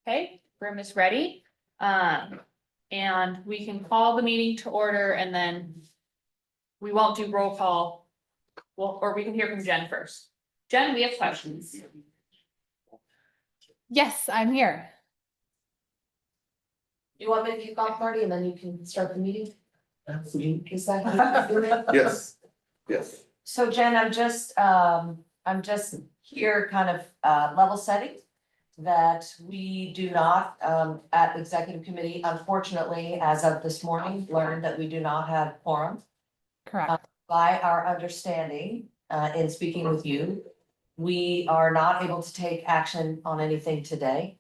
Okay, room is ready. And we can call the meeting to order and then we won't do roll call. Well, or we can hear from Jen first. Jen, we have questions. Yes, I'm here. You want me to kick off, Marty, and then you can start the meeting? Is that how you do it? Yes, yes. So Jen, I'm just here kind of level setting that we do not, at executive committee, unfortunately, as of this morning, learned that we do not have quorum. Correct. By our understanding, in speaking with you, we are not able to take action on anything today.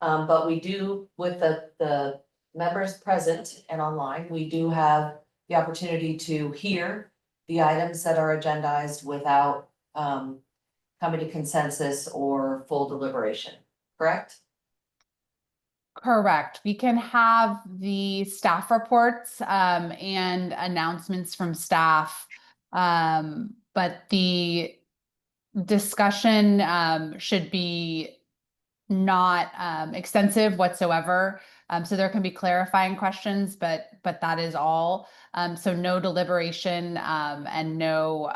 But we do, with the members present and online, we do have the opportunity to hear the items that are agendized without coming to consensus or full deliberation, correct? Correct. We can have the staff reports and announcements from staff. But the discussion should be not extensive whatsoever. So there can be clarifying questions, but that is all. So no deliberation and no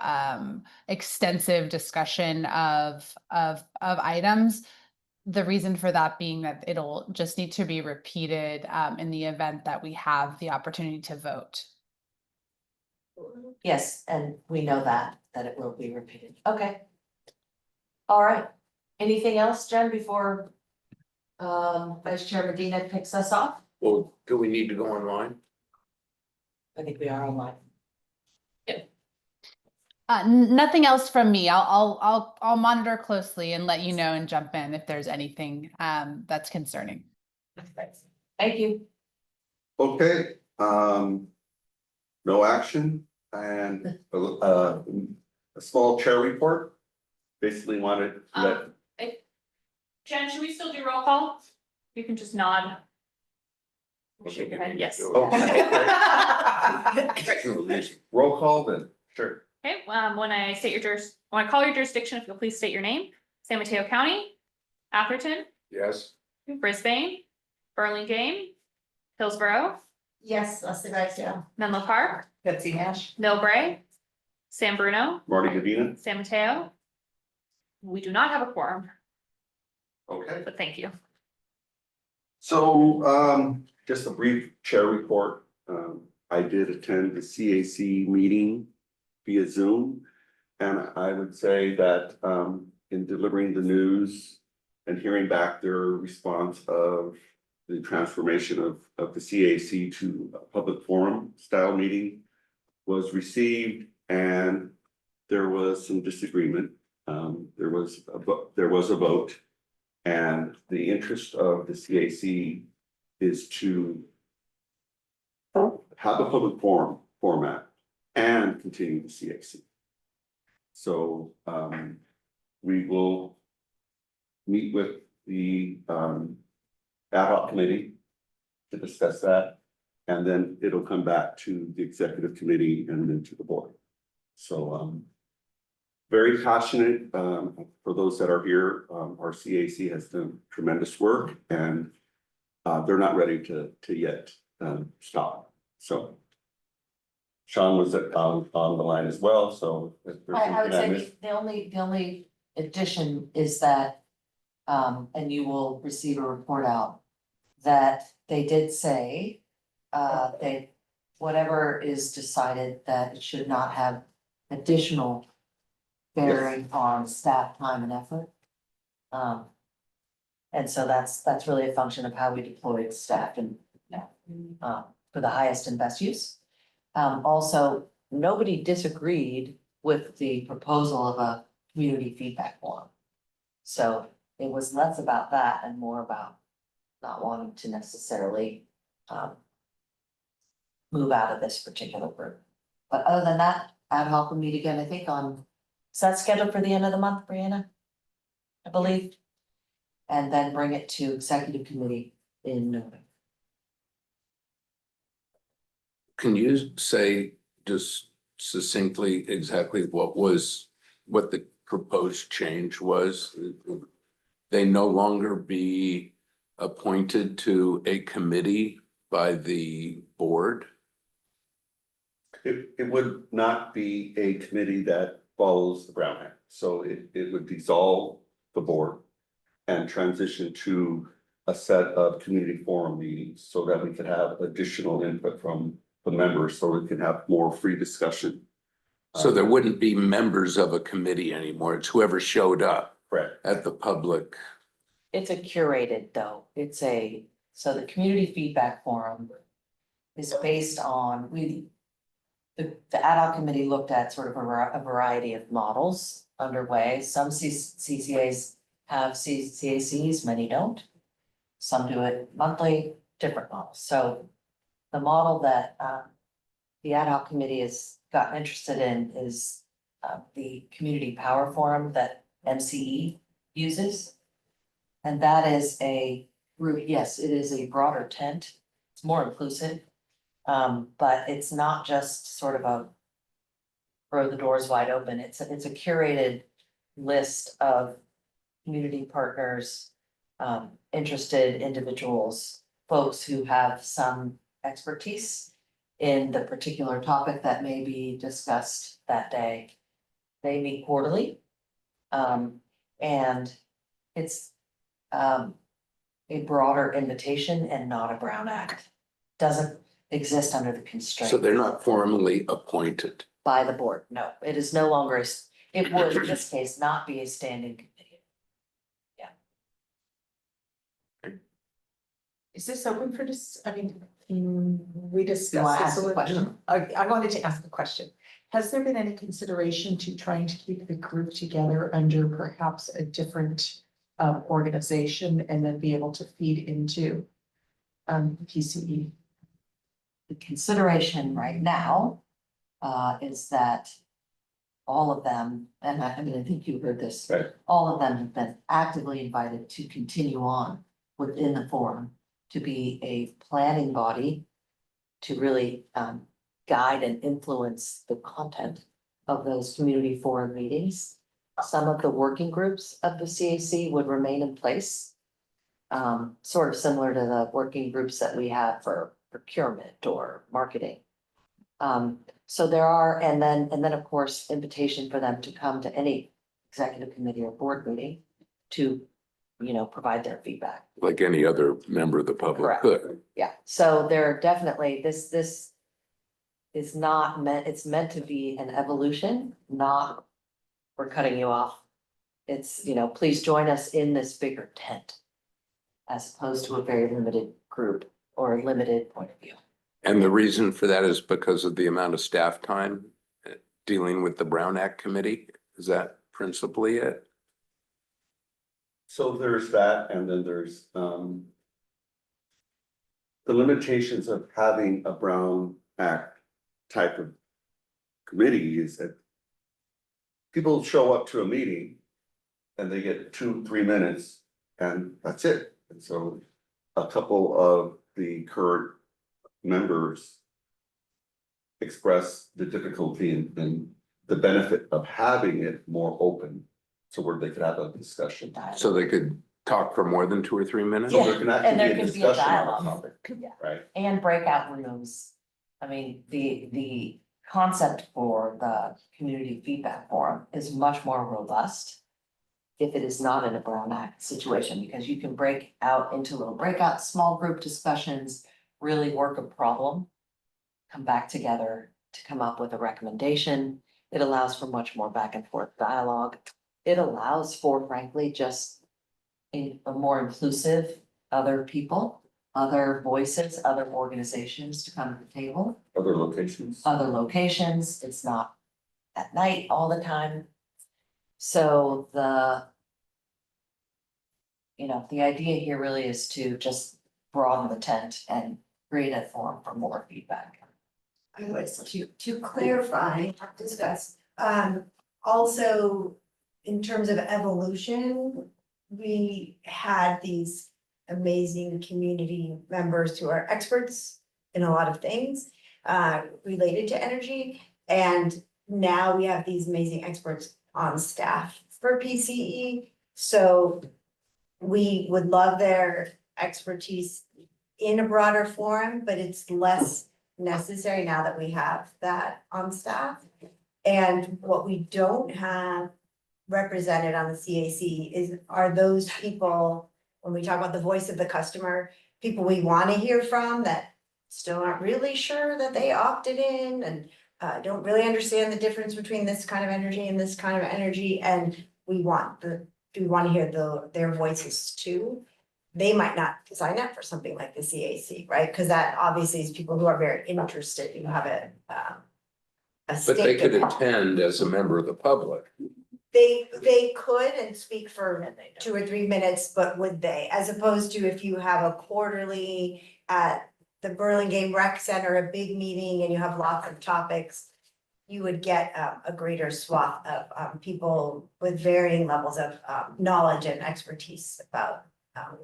extensive discussion of items. The reason for that being that it'll just need to be repeated in the event that we have the opportunity to vote. Yes, and we know that it will be repeated. Okay. All right. Anything else, Jen, before Vice Chair Medina picks us off? Well, do we need to go online? I think we are online. Nothing else from me. I'll monitor closely and let you know and jump in if there's anything that's concerning. Thank you. Okay, no action and a small chair report. Basically wanted to let. Jen, should we still do roll call? You can just nod. Shake your head, yes. Roll call then, sure. Okay, when I call your jurisdiction, if you'll please state your name. San Mateo County, Atherton, Yes. Brisbane, Burlingame, Hillsborough, Yes, that's the guys, yeah. Menlo Park, Betsy Nash. Millbrae, San Bruno, Marty Davina, San Mateo. We do not have a quorum, okay. but thank you. So, just a brief chair report. I did attend the CAC meeting via Zoom. And I would say that, in delivering the news and hearing back their response of the transformation of the CAC to a public forum style meeting was received, and there was some disagreement. There was a vote, and the interest of the CAC is to have a public forum format and continue the CAC. So we will meet with the ad hoc committee to discuss that, and then it'll come back to the executive committee and then to the board. So very passionate for those that are here. Our CAC has done tremendous work, and they're not ready to yet stop. So Sean was on the line as well, so. If there's I would something say missed. the only addition is that, and you will receive a report out, that they did say, whatever is decided, that it should not have additional bearing on staff time and effort. And so that's really a function of how we deploy staff and, for the highest and best use. Also, nobody disagreed with the proposal of a community feedback forum. So it was less about that and more about not wanting to necessarily move out of this particular group. But other than that, ad hoc will meet again, I think is that scheduled for the end of the month, Brianna? I believe. And then bring it to executive committee in November. Can you say just succinctly exactly what the proposed change was? They no longer be appointed to a committee by the board? It would not be a committee that follows the Brown Act, so it would dissolve the board and transition to a set of community forum meetings so that we could have additional input from the members, so we can have more free discussion. So there wouldn't be members of a committee anymore. It's whoever showed up Correct. at the public. It's a curated though, so the community feedback forum is based on, the ad hoc committee looked at sort of a variety of models underway. Some CCAs have CCACs, many don't. Some do it monthly, different models. So the model that the ad hoc committee has gotten interested in is the community power forum that MCE uses. And that is a group, yes, it is a broader tent, it's more inclusive. But it's not just sort of a throw the doors wide open, it's a curated list of community partners, interested individuals, folks who have some expertise in the particular topic that may be discussed that day. They meet quarterly. And it's a broader invitation and not a Brown Act. Doesn't exist under the constraint. So they're not formally appointed. By the board, no, it is no longer, it would in this case not be a standing committee. Is this open for this? I mean, we You discussed wanna this ask a a little. question? I wanted to ask a question. Has there been any consideration to trying to keep the group together under perhaps a different organization and then be able to feed into PCE? The consideration right now is that all of them, and I mean, I think you heard this. Right. All of them have been actively invited to continue on within the forum, to be a planning body, to really guide and influence the content of those community forum meetings. Some of the working groups of the CAC would remain in place. Sort of similar to the working groups that we have for procurement or marketing. So there are, and then of course, invitation for them to come to any executive committee or board meeting to, provide their feedback. Like any other member of the public Correct. could. Yeah, so there are definitely, this is not meant, it's meant to be an evolution, not we're cutting you off. It's, please join us in this bigger tent, as opposed to a very limited group or a limited point of view. And the reason for that is because of the amount of staff time dealing with the Brown Act Committee? Is that principally it? So there's that, and then there's the limitations of having a Brown Act type of committee is that people show up to a meeting and they get 2-3 minutes and that's it. And so a couple of the current members express the difficulty and the benefit of having it more open, so where they could have a discussion. So they could talk for more than 2 or 3 minutes? So there can And there actually can be be a a discussion on a dialogue. topic, Yeah. right? And breakout rooms. I mean, the concept for the community feedback forum is much more robust. If it is not in a Brown Act situation, because you can break out into little breakout, small group discussions, really work a problem. Come back together to come up with a recommendation. It allows for much more back and forth dialogue. It allows for, frankly, just a more inclusive other people, other voices, other organizations to come to the table, Other locations. other locations. It's not at night all the time. So the idea here really is to just broaden the tent and create a forum for more feedback. To clarify, discuss, also, in terms of evolution, we had these amazing community members who are experts in a lot of things, related to energy. And now we have these amazing experts on staff for PCE, so we would love their expertise in a broader forum, but it's less necessary now that we have that on staff. And what we don't have represented on the CAC are those people, when we talk about the voice of the customer, people we want to hear from that still aren't really sure that they opted in and don't really understand the difference between this kind of energy and this kind of energy, and we want to hear their voices too. They might not sign up for something like the CAC, right? Because that obviously is people who are very interested, who have a But they stake could in it. attend as a member of the public. They could and speak for 2 or 3 minutes, but would they? As opposed to if you have a quarterly at the Burlingame Rec Center, a big meeting, and you have lots of topics, you would get a greater swath of people with varying levels of knowledge and expertise about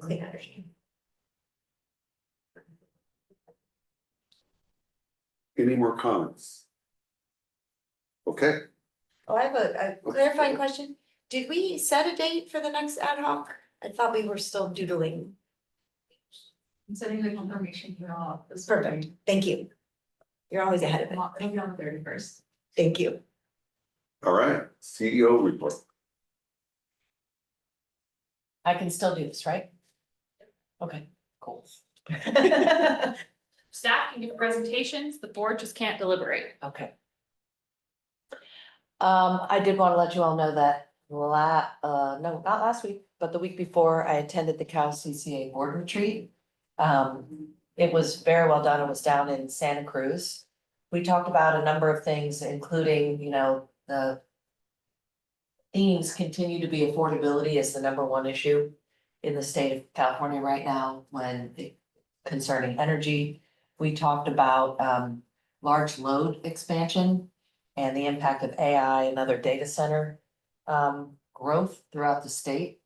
clean energy. Any more comments? Okay, Oh, I have a clarifying question. Did we set a date for the next ad hoc? I thought we were still doodling. I'm sending the confirmation here all. Perfect, thank you. You're always ahead of it. Maybe on the 31st. Thank you. all right, CEO report. I can still do this, right? Okay, cool. Staff can give presentations, the board just can't deliberate. Okay. I did want to let you all know that no, not last week, but the week before, I attended the Cal CCA board retreat. It was very well done. It was down in Santa Cruz. We talked about a number of things, including, the themes continue to be affordability is the #1 issue in the state of California right now concerning energy. We talked about large load expansion and the impact of AI and other data center growth throughout the state.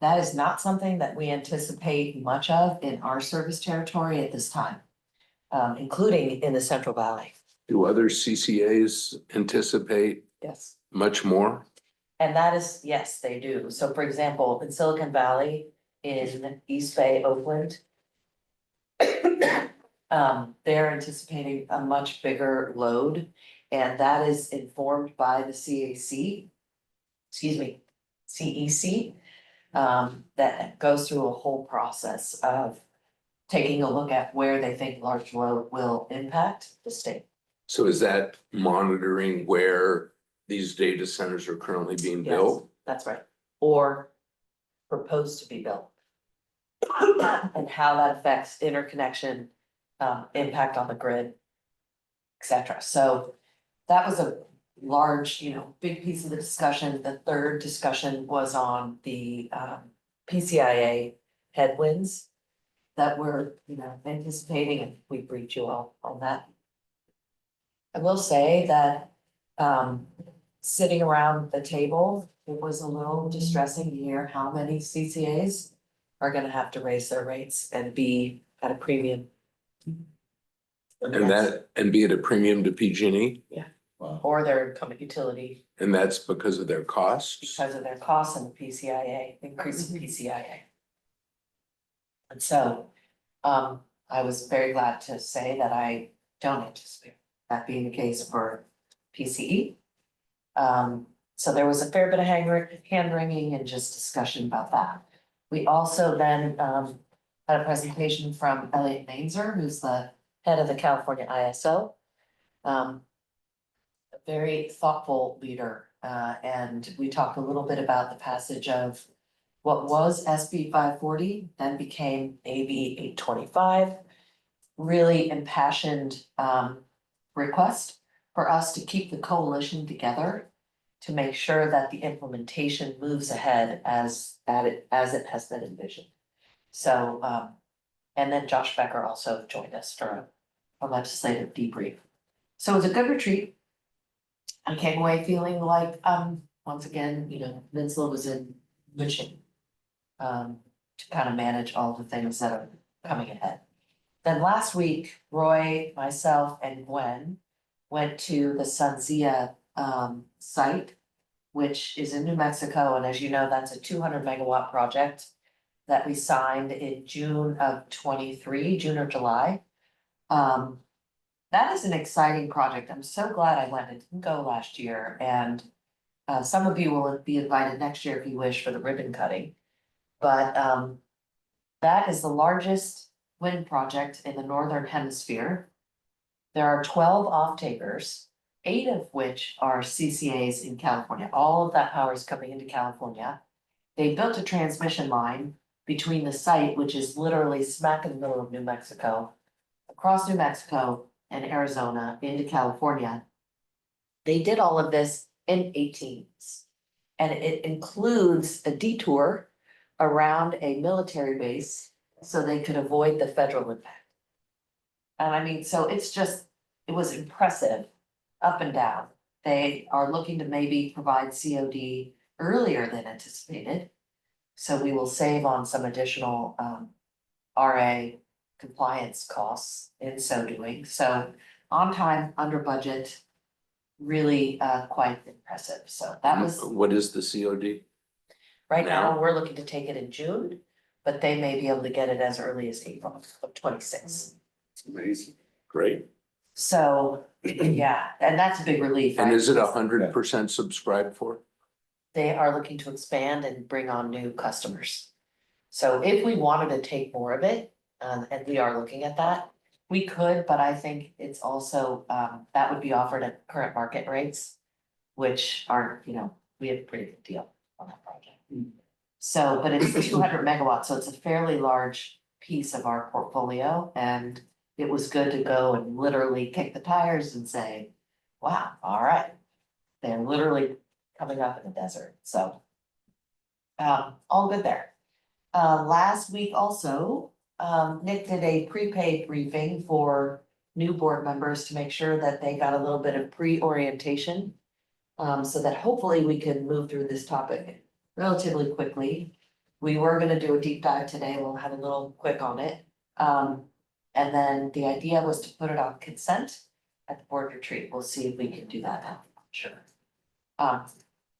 That is not something that we anticipate much of in our service territory at this time, including in the Central Valley. Do other CCAs anticipate Yes. much more? And that is, yes, they do. So for example, in Silicon Valley, in East Bay, Oakland, they're anticipating a much bigger load, and that is informed by the CEC, that goes through a whole process of taking a look at where they think large load will impact the state. So is that monitoring where these data centers are currently being Yes, built? that's right, or proposed to be built. And how that affects interconnection, impact on the grid, et cetera. So that was a large, big piece of the discussion. The third discussion was on the PCIA headwinds that we're, anticipating, and we briefed you all on that. I will say that sitting around the table, it was a little distressing to hear how many CCAs are gonna have to raise their rates and be at a premium. And be at a premium to PG&E, Or their incumbent utility and that's because of their costs? because of their costs and the PCIA, increase in PCIA. And so, I was very glad to say that I don't anticipate that being the case for PCE. So there was a fair bit of hand wringing and just discussion about that. We also then, had a presentation from Elliot Mainzer, who's the head of the California ISO. A very thoughtful leader, and we talked a little bit about the passage of what was SB 540, then became AB 825. Really impassioned request for us to keep the coalition together to make sure that the implementation moves ahead as it has been envisioned. So, and then Josh Becker also joined us for a legislative debrief. So it was a good retreat. I came away feeling like, once again, Peninsula was in good shape. To kind of manage all the things that are coming ahead. Then last week, Roy, myself, and Gwen went to the Sunzia site, which is in New Mexico, and as you know, that's a 200 megawatt project that we signed in June of 23, June or July. That is an exciting project. I'm so glad I went. It didn't go last year, and some of you will be invited next year if you wish for the ribbon cutting. But that is the largest wind project in the Northern Hemisphere. There are 12 off-takers, 8 of which are CCAs in California. All of that power is coming into California. They built a transmission line between the site, which is literally smack in the middle of New Mexico, across New Mexico and Arizona into California. They did all of this in 18 months. And it includes a detour around a military base so they could avoid the federal impact. And I mean, so it's just, it was impressive up and down. They are looking to maybe provide COD earlier than anticipated. So we will save on some additional RA compliance costs in so doing. So on time, under budget, really quite impressive. So that was, What is the COD? right now, now? we're looking to take it in June, but they may be able to get it as early as April of 26. It's amazing. Great. So, yeah, and that's a big relief, And right? is it 100% subscribed for? They are looking to expand and bring on new customers. So if we wanted to take more of it, and we are looking at that, we could, but I think it's also, that would be offered at current market rates, which are, you know, we have a pretty good deal on that project. So, but it's 200 megawatts, so it's a fairly large piece of our portfolio, and it was good to go and literally kick the tires and say, wow, all right. They're literally coming up in the desert, so. All good there. Last week also, Nick did a prepaid briefing for new board members to make sure that they got a little bit of pre-orientation. So that hopefully we can move through this topic relatively quickly. We were gonna do a deep dive today, we'll have a little quick on it. And then the idea was to put it on consent at the board retreat. We'll see if we can do that now, sure.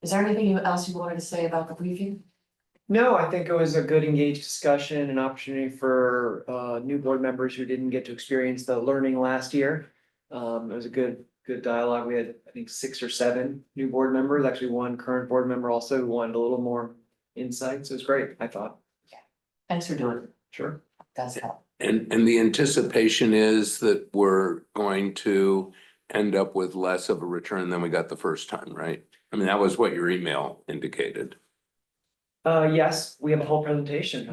Is there anything else you wanted to say about the briefing? No, I think it was a good engaged discussion, an opportunity for new board members who didn't get to experience the learning last year. It was a good dialogue. We had, I think, 6 or 7 new board members, actually one current board member also who wanted a little more insight. So it was great, I thought. Thanks for doing it, Sure. does help. And the anticipation is that we're going to end up with less of a return than we got the first time, right? I mean, that was what your email indicated. Yes, we have a whole presentation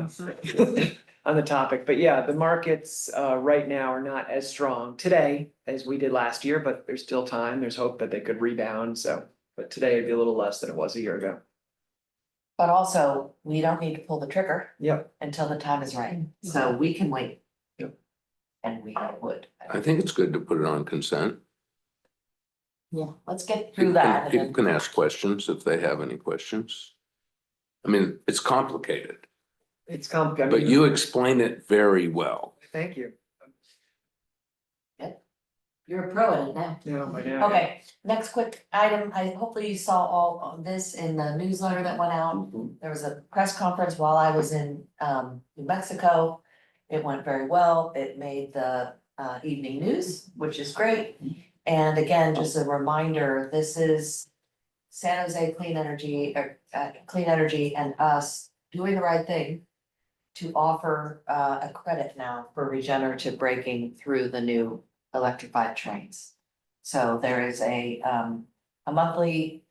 on the topic, but yeah, the markets right now are not as strong today as we did last year, but there's still time. There's hope that they could rebound. So, but today it'd be a little less than it was a year ago. But also, we don't need to pull the trigger Yep. until the time is right, so we can wait. Yep. And we would. I think it's good to put it on consent. Yeah, let's get through that and People then, can ask questions if they have any questions. I mean, it's complicated, It's complicated. but you explain it very well. Thank you. you're a pro at it now. No, by now. Okay, next quick item, hopefully you saw all of this in the newsletter that went out. There was a press conference while I was in New Mexico. It went very well. It made the evening news, which is great. And again, just a reminder, this is San Jose Clean Energy and us doing the right thing to offer a credit now for regenerative braking through the new electrified trains. So there is a monthly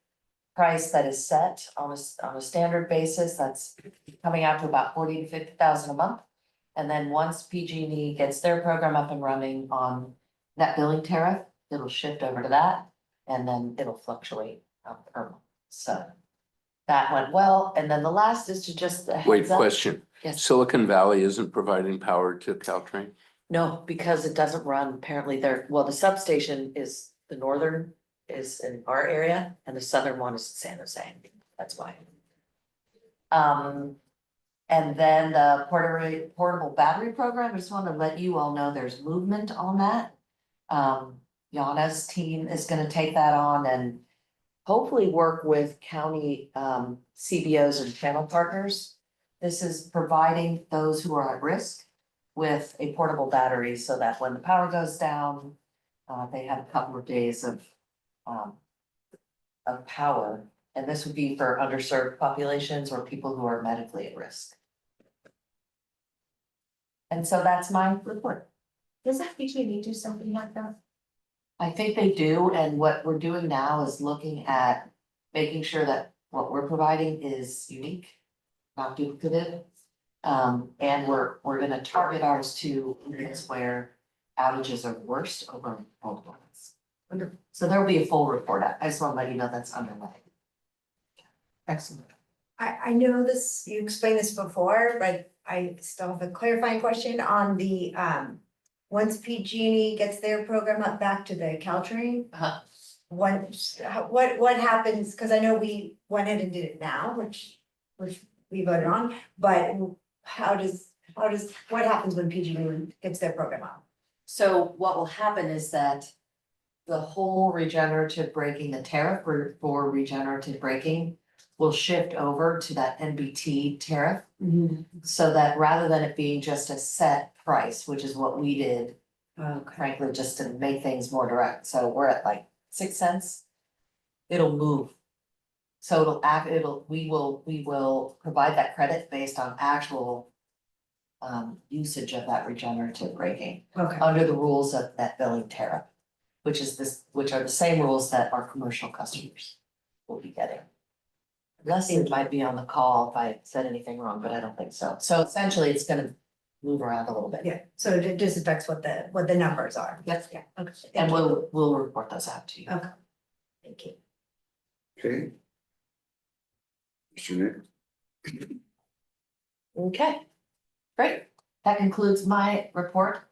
price that is set on a standard basis that's coming out to about 40 to 50,000 a month. And then once PG&E gets their program up and running on net billing tariff, it'll shift over to that, and then it'll fluctuate per month. So that went well. And then the last is to just a Wait, heads up. question. Yes. Silicon Valley isn't providing power to Caltrain? No, because it doesn't run, apparently there, well, the substation is, the northern is in our area and the southern one is in San Jose, that's why. And then the portable battery program, I just want to let you all know there's movement on that. Yana's team is gonna take that on and hopefully work with county CBOs and channel partners This is providing those who are at risk with a portable battery so that when the power goes down, they have a couple of days of power. And this would be for underserved populations or people who are medically at risk. And so that's my report. Does that PG&E do something like that? I think they do, and what we're doing now is looking at making sure that what we're providing is unique, not duplicative. And we're gonna target ours to areas where outages are worst over multiple months. Wonderful. So there'll be a full report. I just want to let you know that's underway. Excellent. I know this, you explained this before, but I still have a clarifying question on the, once PG&E gets their program up back to the Caltrain. Uh-huh. What happens, because I know we went ahead and did it now, which we voted on, but what happens when PG&E gets their program up? So what will happen is that the whole regenerative braking, the tariff for regenerative braking will shift over to that NBT tariff. So that rather than it being just a set price, which is what we did, frankly, just to make things more direct. So we're at like 6 cents. It'll move. So we will provide that credit based on actual usage of that regenerative braking Okay. under the rules of that billing tariff, which are the same rules that our commercial customers will be getting. Leslie might be on the call if I said anything wrong, but I don't think so. So essentially, it's gonna move around a little bit. Yeah, so it just affects what the numbers are. Yes. Yeah, okay. And Thank you. we'll report those out to you. Okay. Thank you. Okay. Mr. Nick? Okay, great. That concludes my report.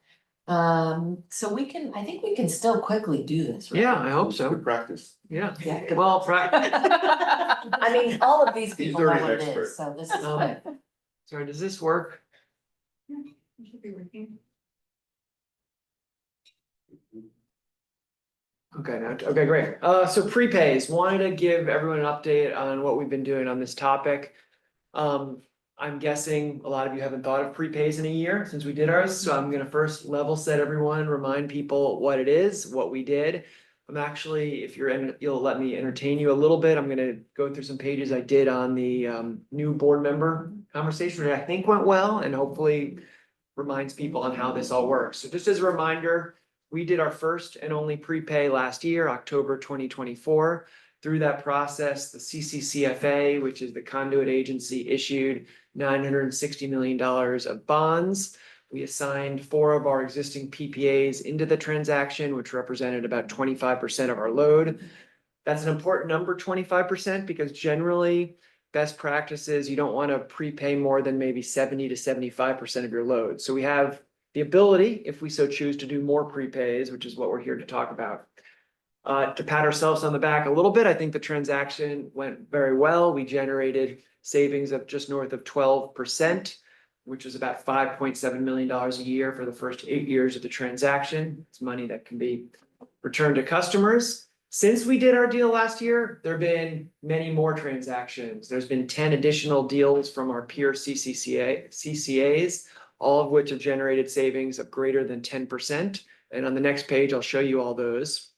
So I think we can still quickly do this, right? Yeah, I hope so. Good practice. Yeah, Yeah. well, I mean, all of these people know already what an it expert. is, so this is Um, good. sorry, does this work? Okay, okay, great. So prepays, wanted to give everyone an update on what we've been doing on this topic. I'm guessing a lot of you haven't thought of prepays in a year since we did ours, so I'm gonna first level set everyone, remind people what it is, what we did. I'm actually, if you'll let me entertain you a little bit, I'm gonna go through some pages I did on the new board member conversation, which I think went well, and hopefully reminds people on how this all works. So just as a reminder, we did our first and only prepay last year, October 2024. Through that process, the CCCFA, which is the conduit agency, issued $960 million of bonds. We assigned 4 of our existing PPAs into the transaction, which represented about 25% of our load. That's an important number, 25%, because generally best practices, you don't want to prepay more than maybe 70 to 75% of your load. So we have the ability, if we so choose, to do more prepays, which is what we're here to talk about. To pat ourselves on the back a little bit, I think the transaction went very well. We generated savings of just north of 12%, which is about $5.7 million a year for the first 8 years of the transaction. It's money that can be returned to customers. Since we did our deal last year, there have been many more transactions. There's been 10 additional deals from our peer CCAs, all of which have generated savings of greater than 10%. And on the next page, I'll show you all those.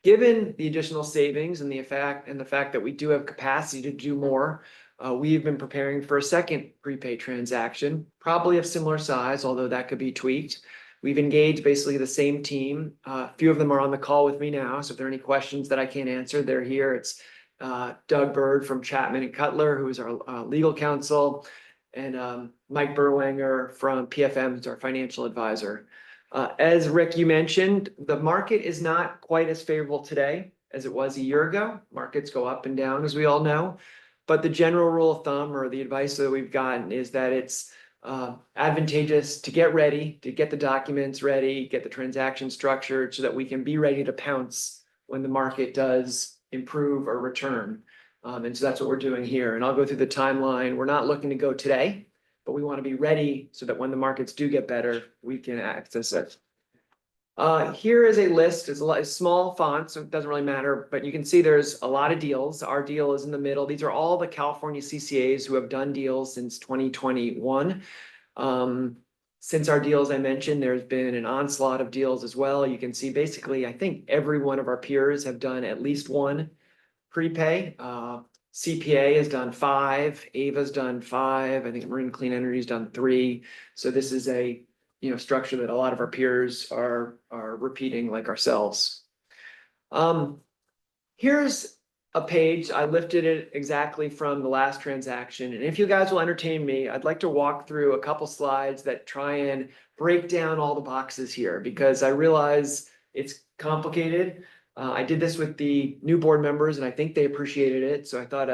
Given the additional savings and the fact that we do have capacity to do more, we've been preparing for a second prepay transaction, probably of similar size, although that could be tweaked. We've engaged basically the same team. A few of them are on the call with me now, so if there are any questions that I can't answer, they're here. It's Doug Bird from Chapman and Cutler, who is our legal counsel, and Mike Berwanger from PFM, who's our financial advisor. As Rick, you mentioned, the market is not quite as favorable today as it was a year ago. Markets go up and down, as we all know. But the general rule of thumb, or the advice that we've gotten, is that it's advantageous to get ready, to get the documents ready, get the transaction structured so that we can be ready to pounce when the market does improve or return. And so that's what we're doing here. And I'll go through the timeline. We're not looking to go today, but we want to be ready so that when the markets do get better, we can access it. Here is a list, it's a small font, so it doesn't really matter, but you can see there's a lot of deals. Our deal is in the middle. These are all the California CCAs who have done deals since 2021. Since our deals I mentioned, there's been an onslaught of deals as well. You can see basically, I think every one of our peers have done at least one prepay. CPA has done 5, Ava's done 5, I think Marine Clean Energy's done 3. So this is a structure that a lot of our peers are repeating like ourselves. Here's a page, I lifted it exactly from the last transaction. And if you guys will entertain me, I'd like to walk through a couple slides that try and break down all the boxes here, because I realize it's complicated. I did this with the new board members and I think they appreciated it. So I thought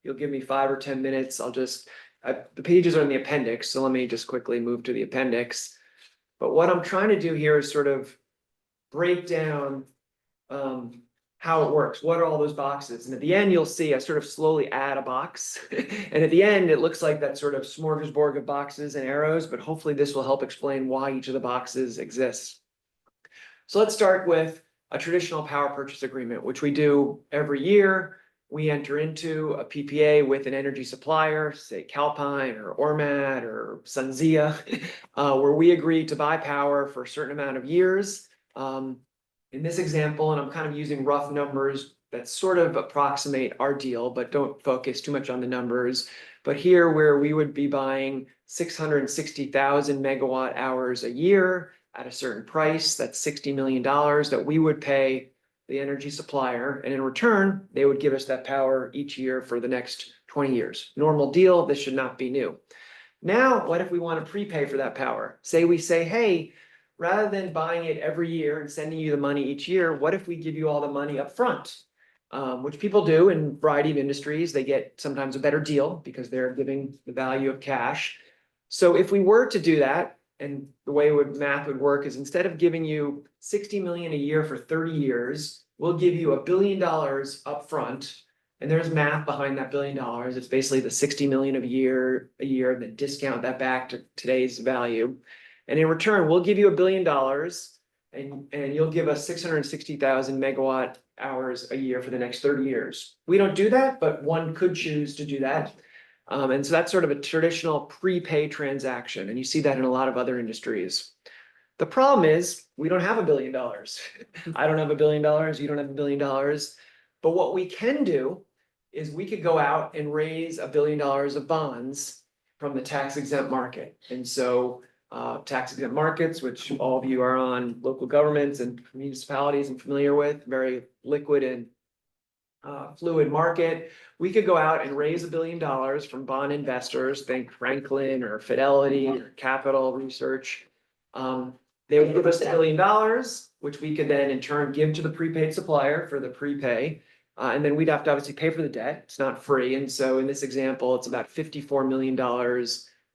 you'll give me 5 or 10 minutes. The pages are in the appendix. So let me just quickly move to the appendix. But what I'm trying to do here is sort of break down how it works. What are all those boxes? And at the end, you'll see I sort of slowly add a box. And at the end, it looks like that sort of smorgasbord of boxes and arrows, but hopefully this will help explain why each of the boxes exists. So let's start with a traditional power purchase agreement, which we do every year. We enter into a PPA with an energy supplier, say Calpine or Ormat or Sunzia, where we agree to buy power for a certain amount of years. In this example, and I'm kind of using rough numbers that sort of approximate our deal, but don't focus too much on the numbers. But here where we would be buying 660,000 megawatt hours a year at a certain price, that's $60 million that we would pay the energy supplier. And in return, they would give us that power each year for the next 20 years. Normal deal, this should not be new. Now, what if we want to prepay for that power? We say, hey, rather than buying it every year and sending you the money each year, what if we give you all the money up front? Which people do in a variety of industries. They get sometimes a better deal because they're giving the value of cash. So if we were to do that, and the way math would work is instead of giving you 60 million a year for 30 years, we'll give you $1 billion up front. And there's math behind that $1 billion. It's basically the 60 million a year, and then discount that back to today's value. And in return, we'll give you $1 billion and you'll give us 660,000 megawatt hours a year for the next 30 years. We don't do that, but one could choose to do that. And so that's sort of a traditional prepay transaction. And you see that in a lot of other industries. The problem is we don't have $1 billion. I don't have $1 billion. You don't have $1 billion. But what we can do is we could go out and raise $1 billion of bonds from the tax exempt market. And so tax exempt markets, which all of you are on, local governments and municipalities and familiar with, very liquid and fluid market. We could go out and raise $1 billion from bond investors, think Franklin or Fidelity or Capital Research. They would give us $1 billion, which we could then in turn give to the prepaid supplier for the prepay. And then we'd have to obviously pay for the debt. It's not free. And so in this example, it's about $54 million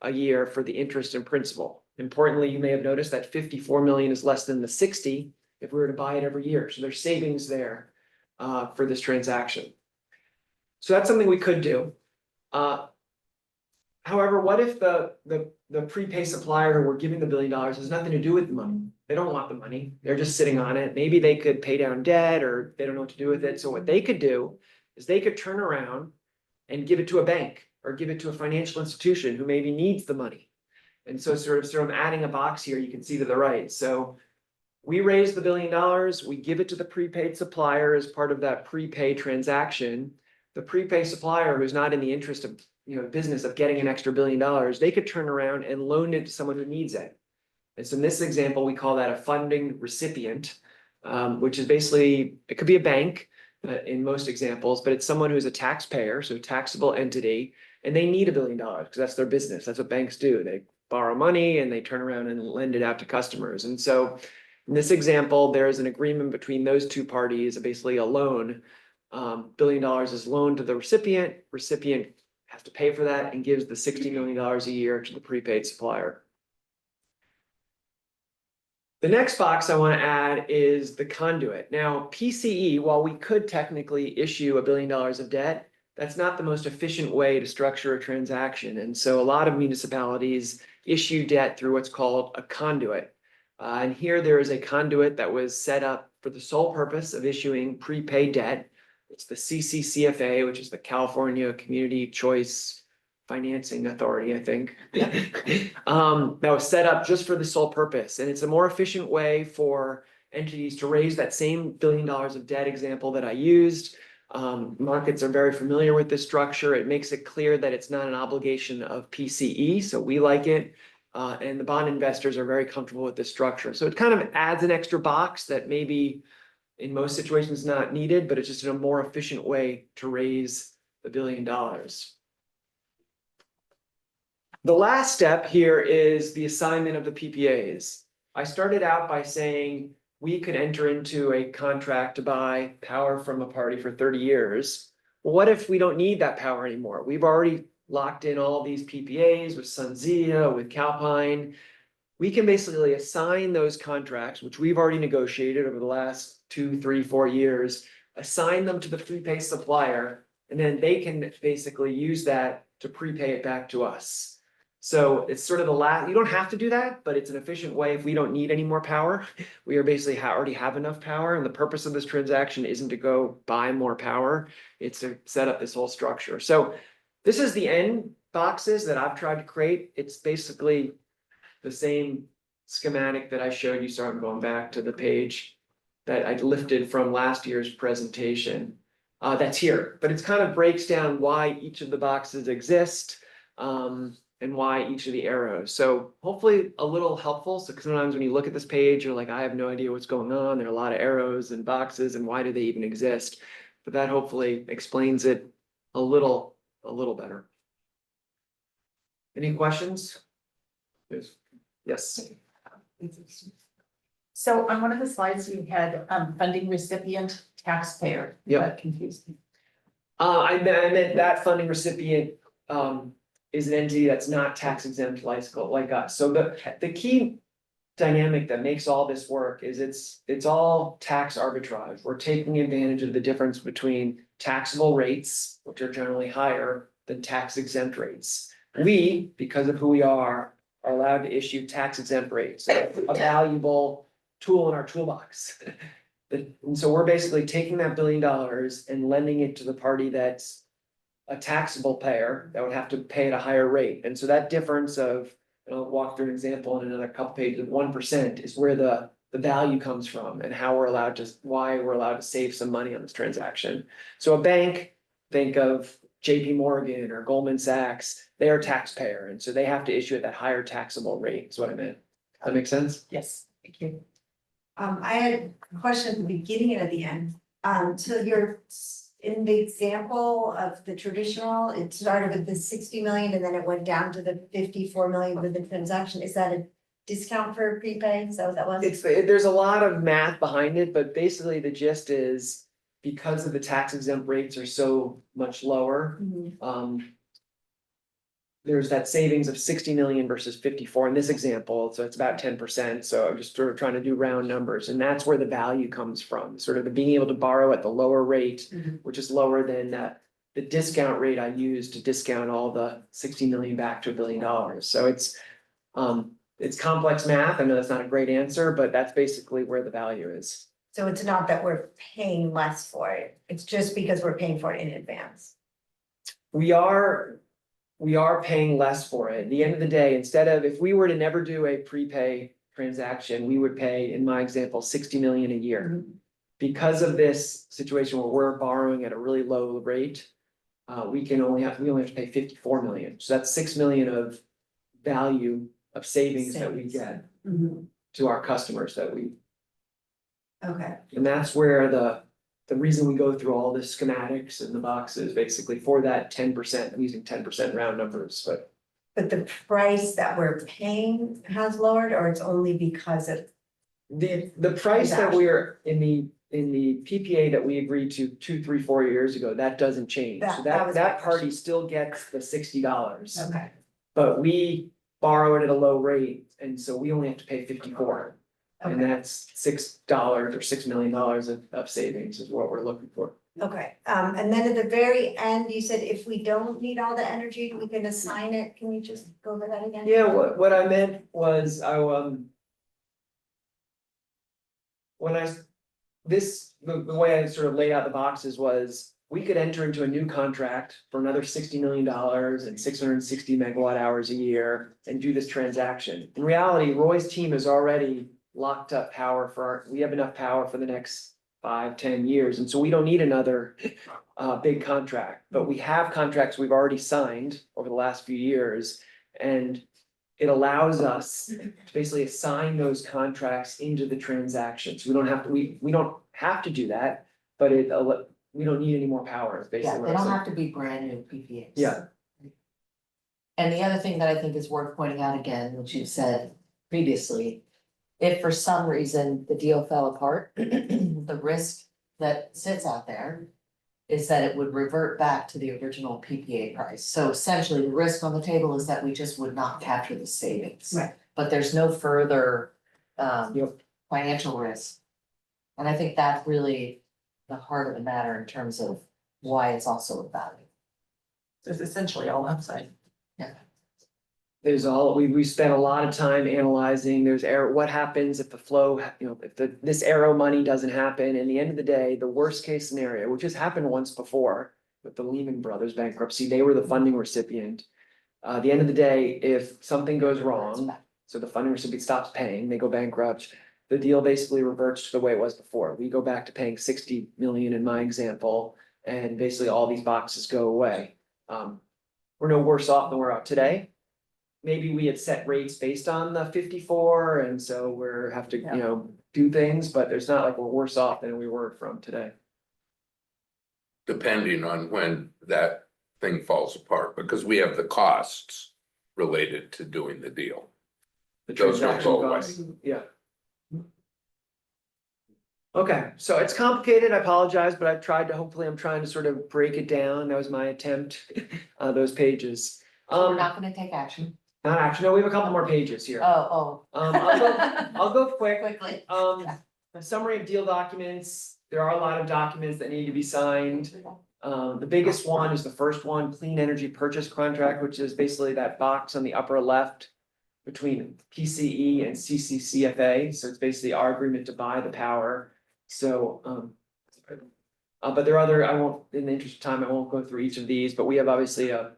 a year for the interest and principal. Importantly, you may have noticed that 54 million is less than the 60 if we were to buy it every year. So there's savings there for this transaction. So that's something we could do. However, what if the prepay supplier who we're giving the $1 billion has nothing to do with the money? They don't want the money. They're just sitting on it. Maybe they could pay down debt or they don't know what to do with it. So what they could do is they could turn around and give it to a bank or give it to a financial institution who maybe needs the money. And so sort of adding a box here, you can see to the right. So we raise the $1 billion, we give it to the prepaid supplier as part of that prepay transaction. The prepaid supplier who's not in the interest of business of getting an extra $1 billion, they could turn around and loan it to someone who needs it. And so in this example, we call that a funding recipient, which is basically, it could be a bank in most examples, but it's someone who's a taxpayer, so taxable entity, and they need $1 billion because that's their business. That's what banks do. They borrow money and they turn around and lend it out to customers. And so in this example, there's an agreement between those two parties, basically a loan. $1 billion is loaned to the recipient. Recipient has to pay for that and gives the $60 million a year to the prepaid supplier. The next box I want to add is the conduit. Now, PCE, while we could technically issue $1 billion of debt, that's not the most efficient way to structure a transaction. And so a lot of municipalities issue debt through what's called a conduit. And here there is a conduit that was set up for the sole purpose of issuing prepaid debt. It's the CCCFA, which is the California Community Choice Financing Authority, I think. That was set up just for the sole purpose, and it's a more efficient way for entities to raise that same $1 billion of debt example that I used. Markets are very familiar with this structure. It makes it clear that it's not an obligation of PCE, so we like it. And the bond investors are very comfortable with this structure. So it kind of adds an extra box that maybe in most situations not needed, but it's just in a more efficient way to raise the $1 billion. The last step here is the assignment of the PPAs. I started out by saying we could enter into a contract to buy power from a party for 30 years. Well, what if we don't need that power anymore? We've already locked in all these PPAs with SunZia, with Calpine. We can basically assign those contracts, which we've already negotiated over the last 2, 3, 4 years, assign them to the prepay supplier, and then they can basically use that to prepay it back to us. So it's sort of the last, you don't have to do that, but it's an efficient way if we don't need any more power. We are basically already have enough power, and the purpose of this transaction isn't to go buy more power. It's to set up this whole structure. So this is the end boxes that I've tried to create. It's basically the same schematic that I showed you. So I'm going back to the page that I lifted from last year's presentation. That's here, but it's kind of breaks down why each of the boxes exist. And why each of the arrows. So hopefully a little helpful. So sometimes when you look at this page, you're like, I have no idea what's going on. There are a lot of arrows and boxes, and why do they even exist? But that hopefully explains it a little better. Any questions? Yes. So on one of the slides, you had funding recipient taxpayer. Yep. That confused me. I meant that funding recipient is an entity that's not tax exempt like us. So the key dynamic that makes all this work is it's all tax arbitrage. We're taking advantage of the difference between taxable rates, which are generally higher than tax exempt rates. We, because of who we are allowed to issue tax exempt rates, a valuable tool in our toolbox. And so we're basically taking that $1 billion and lending it to the party that's a taxable payer that would have to pay at a higher rate. And so that difference of, and I'll walk through an example in another couple pages, of 1% is where the value comes from, and how we're allowed to, why we're allowed to save some money on this transaction. So a bank, think of JP Morgan or Goldman Sachs, they are a taxpayer, and so they have to issue at that higher taxable rate, is what I meant. Does that make sense? Yes, thank you. I had a question at the beginning and at the end. So you're in the example of the traditional, it started with the 60 million and then it went down to the 54 million with the transaction. Is that a discount for prepay? Is that what that was? There's a lot of math behind it, but basically the gist is because of the tax exempt rates are so much lower. Mhm. There's that savings of 60 million versus 54 in this example, so it's about 10%. So I'm just sort of trying to do round numbers, and that's where the value comes from, sort of the being able to borrow at the lower rate, Mhm. which is lower than the discount rate I used to discount all the 60 million back to $1 billion. So it's complex math. I know that's not a great answer, but that's basically where the value is. So it's not that we're paying less for it. It's just because we're paying for it in advance. We are paying less for it. At the end of the day, instead of, if we were to never do a prepay transaction, we would pay, in my example, 60 million a year. Because of this situation where we're borrowing at a really low rate, we only have to pay 54 million. So that's 6 million of value of savings that we get to our customers Okay. and that's where the reason we go through all the schematics and the boxes, basically for that 10%, I'm using 10% round numbers, But the price that we're paying has lowered, or it's only because of, the price that we're in the PPA that we agreed to 2, 3, 4 years ago, that doesn't change. So That was my that party question. still gets the $60. okay, But we borrow it at a low rate, and so we only have to pay 54. And okay, that's $6 or $6 million of savings is what we're looking for. okay. And then at the very end, you said if we don't need all the energy, we can assign it. Can you just go over that again? Yeah, what I meant was the way I sort of laid out the boxes was, we could enter into a new contract for another $60 million and 660 megawatt hours a year and do this transaction. In reality, Roy's team has already locked up power we have enough power for the next 5-10 years, and so we don't need another big contract. But we have contracts we've already signed over the last few years, and it allows us to basically assign those contracts into the transactions. We don't have to do that, but we don't need any more power, is basically Yeah, what they I'm don't saying. have to be brand new PPAs. Yeah. And the other thing that I think is worth pointing out again, which you said previously, if for some reason the deal fell apart, the risk that sits out there is that it would revert back to the original PPA price. So essentially, the risk on the table is that we just would not capture the savings. Right. But there's no further Yep. financial risk. And I think that's really the heart of the matter in terms of why it's also a value. It's essentially all upside. We spent a lot of time analyzing, what happens if the flow, if this arrow money doesn't happen, in the end of the day, the worst case scenario, which has happened once before with the Lehman Brothers bankruptcy, they were the funding recipient. The end of the day, if something goes wrong, so the funding recipient stops paying, they go bankrupt, the deal basically reverts to the way it was before. We go back to paying 60 million in my example, and basically all these boxes go away. We're no worse off than we're out today. Maybe we had set rates based on the 54, and so have to, do things, but there's not like we're worse off than we were from today. Depending on when that thing falls apart, because we have the costs related to doing the deal. The Those don't transaction go away. costs, yeah. Okay, so it's complicated, I apologize, but I'm trying to sort of break it down, that was my attempt, those pages. So we're not gonna take action. Not actually, no, we have a couple more pages here. Oh, I'll go quick. quickly. A summary of deal documents, there are a lot of documents that need to be signed. The biggest one is the first one, clean energy purchase contract, which is basically that box on the upper left between PCE and CCCFA, so it's basically our agreement to buy the power. So, but there are other, in the interest of time, I won't go through each of these, but we have obviously a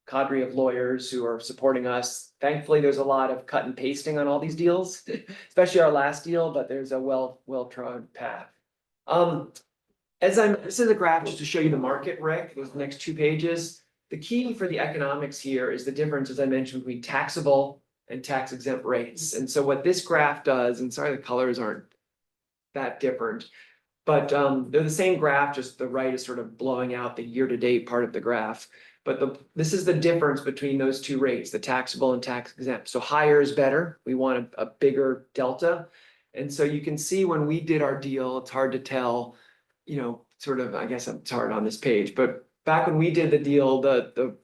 cadre of lawyers who are supporting us. Thankfully, there's a lot of cut and pasting on all these deals, especially our last deal, but there's a well-trod path. This is a graph just to show you the market, Rick, those next 2 pages. The key for the economics here is the difference, as I mentioned, between taxable and tax exempt rates. And so what this graph does, and sorry, the colors aren't that different, but they're the same graph, just the right is sort of blowing out the year-to-date part of the graph. But this is the difference between those 2 rates, the taxable and tax exempt. So higher is better. We want a bigger delta. And so you can see when we did our deal, it's hard to tell, sort of, I guess it's hard on this page, but back when we did the deal, the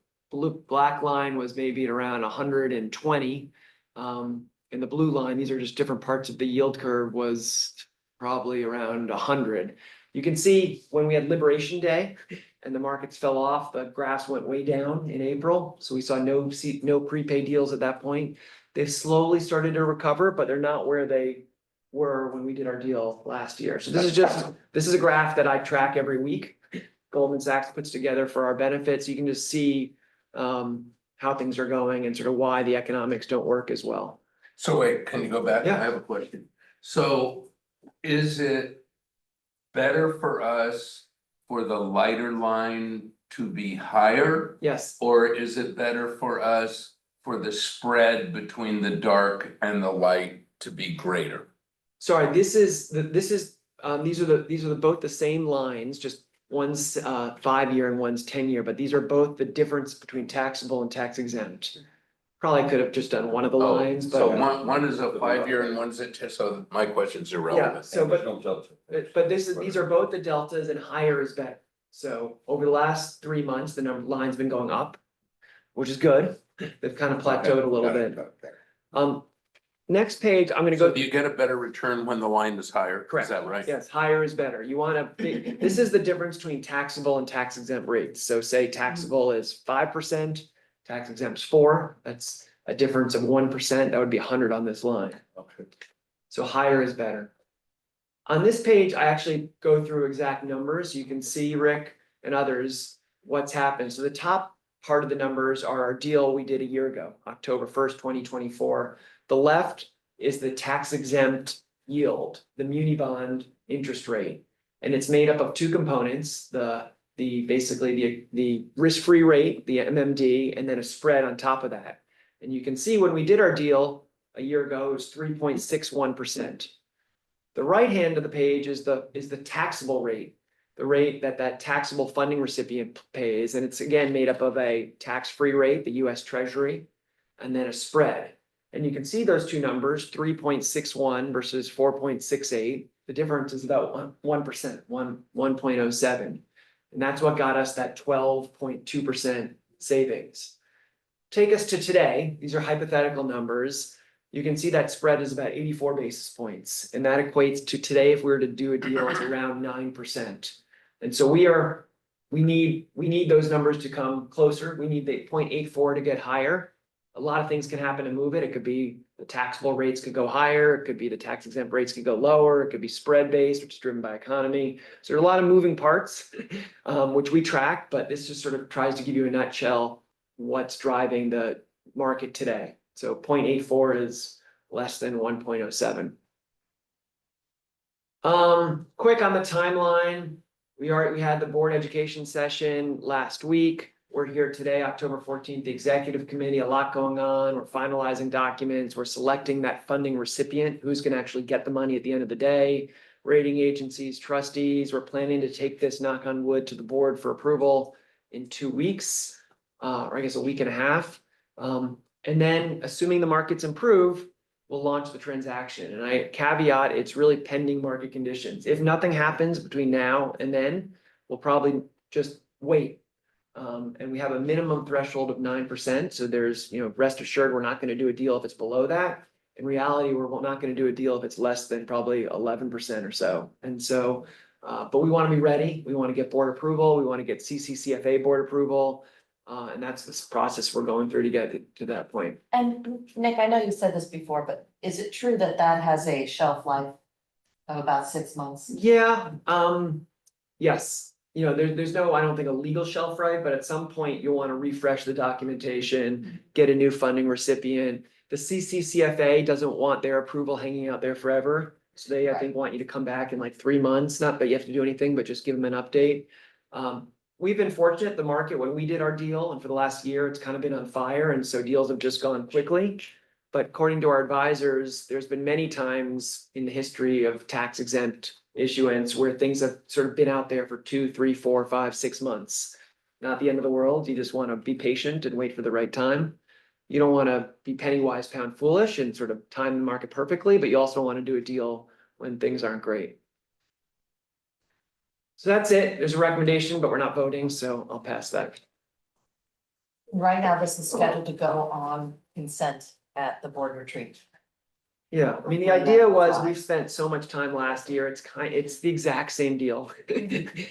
black line was maybe at around 120. And the blue line, these are just different parts of the yield curve, was probably around 100. You can see when we had Liberation Day and the markets fell off, the graphs went way down in April. So we saw no prepay deals at that point. They've slowly started to recover, but they're not where they were when we did our deal last year. So this is a graph that I track every week. Goldman Sachs puts together for our benefits. You can just see how things are going and sort of why the economics don't work as well. So wait, can you go back? Yeah. I have a question. So is it better for us for the lighter line to be higher? Yes. Or is it better for us for the spread between the dark and the light to be greater? Sorry, these are both the same lines, just one's 5-year and one's 10-year, but these are both the difference between taxable and tax exempt. Probably could have just done one of the lines, but. So one is a 5-year and one's a 10, so my question's Yeah, irrelevant. so but these are both the deltas, and higher is better. So over the last 3 months, the line's been going up, which is good. They've kind of plateaued a little bit. Next page, I'm gonna So go. do you get a better return when the line is higher? Correct. Is that right? Yes, higher is better. You want this is the difference between taxable and tax exempt rates. So say taxable is 5%, tax exempt is 4%. That's a difference of 1%. That would be 100 on this line. Okay. So higher is better. On this page, I actually go through exact numbers. You can see, Rick and others, what's happened. So the top part of the numbers are our deal we did a year ago, October 1st, 2024. The left is the tax exempt yield, the muni bond interest rate. And it's made up of two components, basically the risk-free rate, the MMD, and then a spread on top of that. And you can see when we did our deal a year ago, it was 3.61%. The right hand of the page is the taxable rate, the rate that taxable funding recipient pays, and it's again made up of a tax-free rate, the US Treasury, and then a spread. And you can see those two numbers, 3.61 versus 4.68. The difference is about 1%, 1.07. And that's what got us that 12.2% savings. Take us to today. These are hypothetical numbers. You can see that spread is about 84 basis points. And that equates to today, if we were to do a deal, it's around 9%. And so we need those numbers to come closer. We need the 0.84 to get higher. A lot of things can happen to move it. It could be the taxable rates could go higher. It could be the tax exempt rates could go lower. It could be spread based, which is driven by economy. So there are a lot of moving parts, which we track, but this just sort of tries to give you a nutshell what's driving the market today. So 0.84 is less than 1.07. Quick on the timeline. We had the board education session last week. We're here today, October 14th, the executive committee, a lot going on. We're finalizing documents. We're selecting that funding recipient, who's going to actually get the money at the end of the day. Rating agencies, trustees. We're planning to take this, knock on wood, to the board for approval in 2 weeks, or I guess a week and a half. And then assuming the markets improve, we'll launch the transaction. And I caveat, it's really pending market conditions. If nothing happens between now and then, we'll probably just wait. And we have a minimum threshold of 9%. So there's, rest assured, we're not going to do a deal if it's below that. In reality, we're not going to do a deal if it's less than probably 11% or so. And so, but we want to be ready. We want to get board approval. We want to get CCCFA board approval. And that's this process we're going through to get to that point. And Nick, I know you said this before, but is it true that that has a shelf life of about 6 months? Yeah, yes. There's no, I don't think, a legal shelf life, but at some point you'll want to refresh the documentation, get a new funding recipient. The CCCFA doesn't want their approval hanging out there forever. So they, I think, want you to come back in like 3 months, not that you have to do anything, but just give them an update. We've been fortunate, the market, when we did our deal, and for the last year, it's kind of been on fire, and so deals have just gone quickly. But according to our advisors, there's been many times in the history of tax exempt issuance where things have sort of been out there for 2, 3, 4, 5, 6 months. Not the end of the world. You just want to be patient and wait for the right time. You don't want to be penny wise, pound foolish and sort of time the market perfectly, but you also want to do a deal when things aren't great. So that's it. There's a recommendation, but we're not voting, so I'll pass that. Right now, this is scheduled to go on consent at the board retreat. Yeah, I mean, the idea was we've spent so much time last year. It's the exact same deal.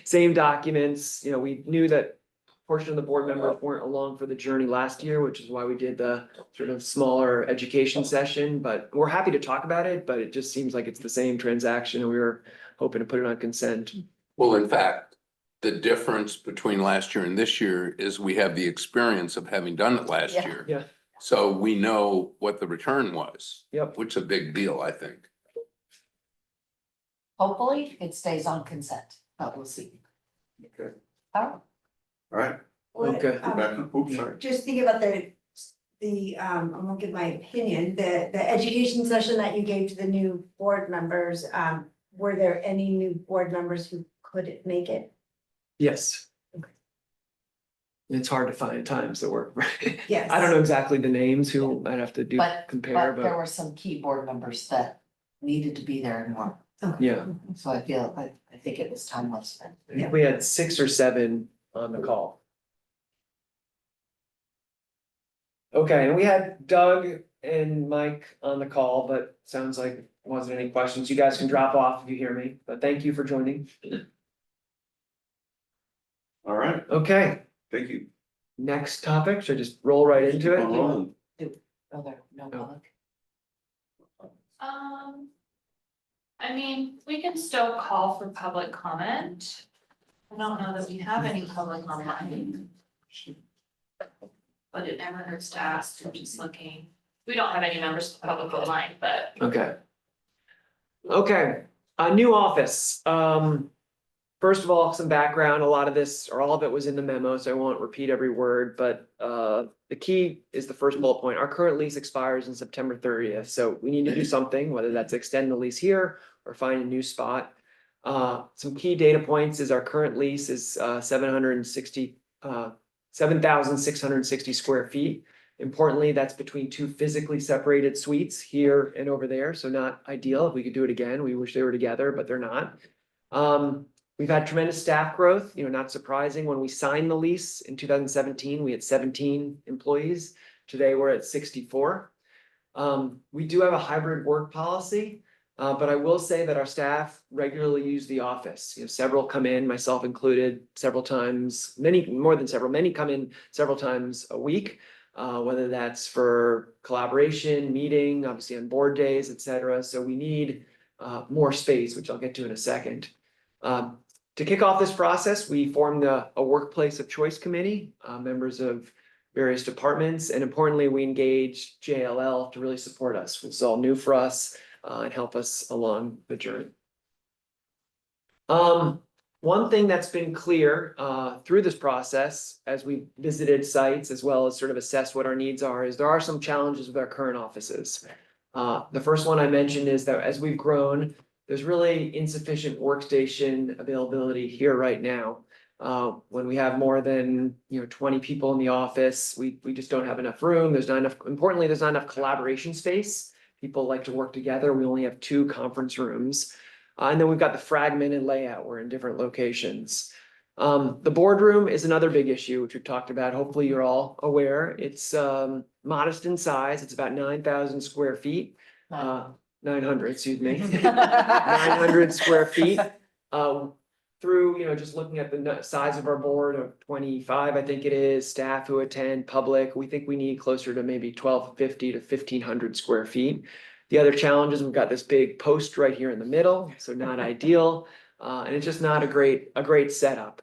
Same documents. We knew that portion of the board members weren't along for the journey last year, which is why we did the sort of smaller education session, but we're happy to talk about it, but it just seems like it's the same transaction and we were hoping to put it on consent. Well, in fact, the difference between last year and this year is we have the experience of having done it last Yeah. year. Yeah. So we know what the return was. Yep. Which is a big deal, I think. Hopefully, it stays on consent, but we'll see. Okay. Oh, All right. Okay. Oops, sorry. Just think about I'm gonna give my opinion, the education session that you gave to the new board members, were there any new board members who couldn't make it? Yes. It's hard to find times that work. Yes. I don't know exactly the names who I'd have to compare, but there but were some key board members that needed to be there and weren't. yeah. So I think it was time well spent. I think we had 6 or 7 on the call. Okay, and we had Doug and Mike on the call, but sounds like there wasn't any questions. You guys can drop off if you hear me, but thank you for joining. All right, Okay, thank you. next topic, should I just roll right into Keep on it? rolling. Oh, there, no public. I mean, we can still call for public comment. I don't know that we have any public online. But it never hurts to ask, I'm just looking. We don't have any members of the public online, but Okay. Okay, a new office. First of all, some background, a lot of this, or all of it was in the memo, so I won't repeat every word, but the key is the first bullet point. Our current lease expires on September 30th, so we need to do something, whether that's extend the lease here or find a new spot. Some key data points is our current lease is 7,660 square feet. Importantly, that's between two physically separated suites here and over there, so not ideal. If we could do it again, we wish they were together, but they're not. We've had tremendous staff growth, not surprising. When we signed the lease in 2017, we had 17 employees. Today, we're at 64. We do have a hybrid work policy, but I will say that our staff regularly use the office. Several come in, myself included, several times, many come in several times a week. Whether that's for collaboration, meeting, obviously on board days, et cetera. So we need more space, which I'll get to in a second. To kick off this process, we formed a workplace of choice committee, members of various departments, and importantly, we engaged JLL to really support us. It's all new for us and help us along the journey. One thing that's been clear through this process, as we visited sites as well as sort of assess what our needs are, is there are some challenges with our current offices. The first one I mentioned is that as we've grown, there's really insufficient workstation availability here right now. When we have more than 20 people in the office, we just don't have enough room. There's not enough, importantly, there's not enough collaboration space. People like to work together. We only have 2 conference rooms. And then we've got the fragmented layout. We're in different locations. The boardroom is another big issue, which we've talked about. Hopefully you're all aware. It's modest in size. It's about 9,000 square feet. 900, excuse me. 900 square feet. Through, just looking at the size of our board of 25, I think it is, staff who attend, public, we think we need closer to maybe 1,250 to 1,500 square feet. The other challenge is we've got this big post right here in the middle, so not ideal. And it's just not a great setup.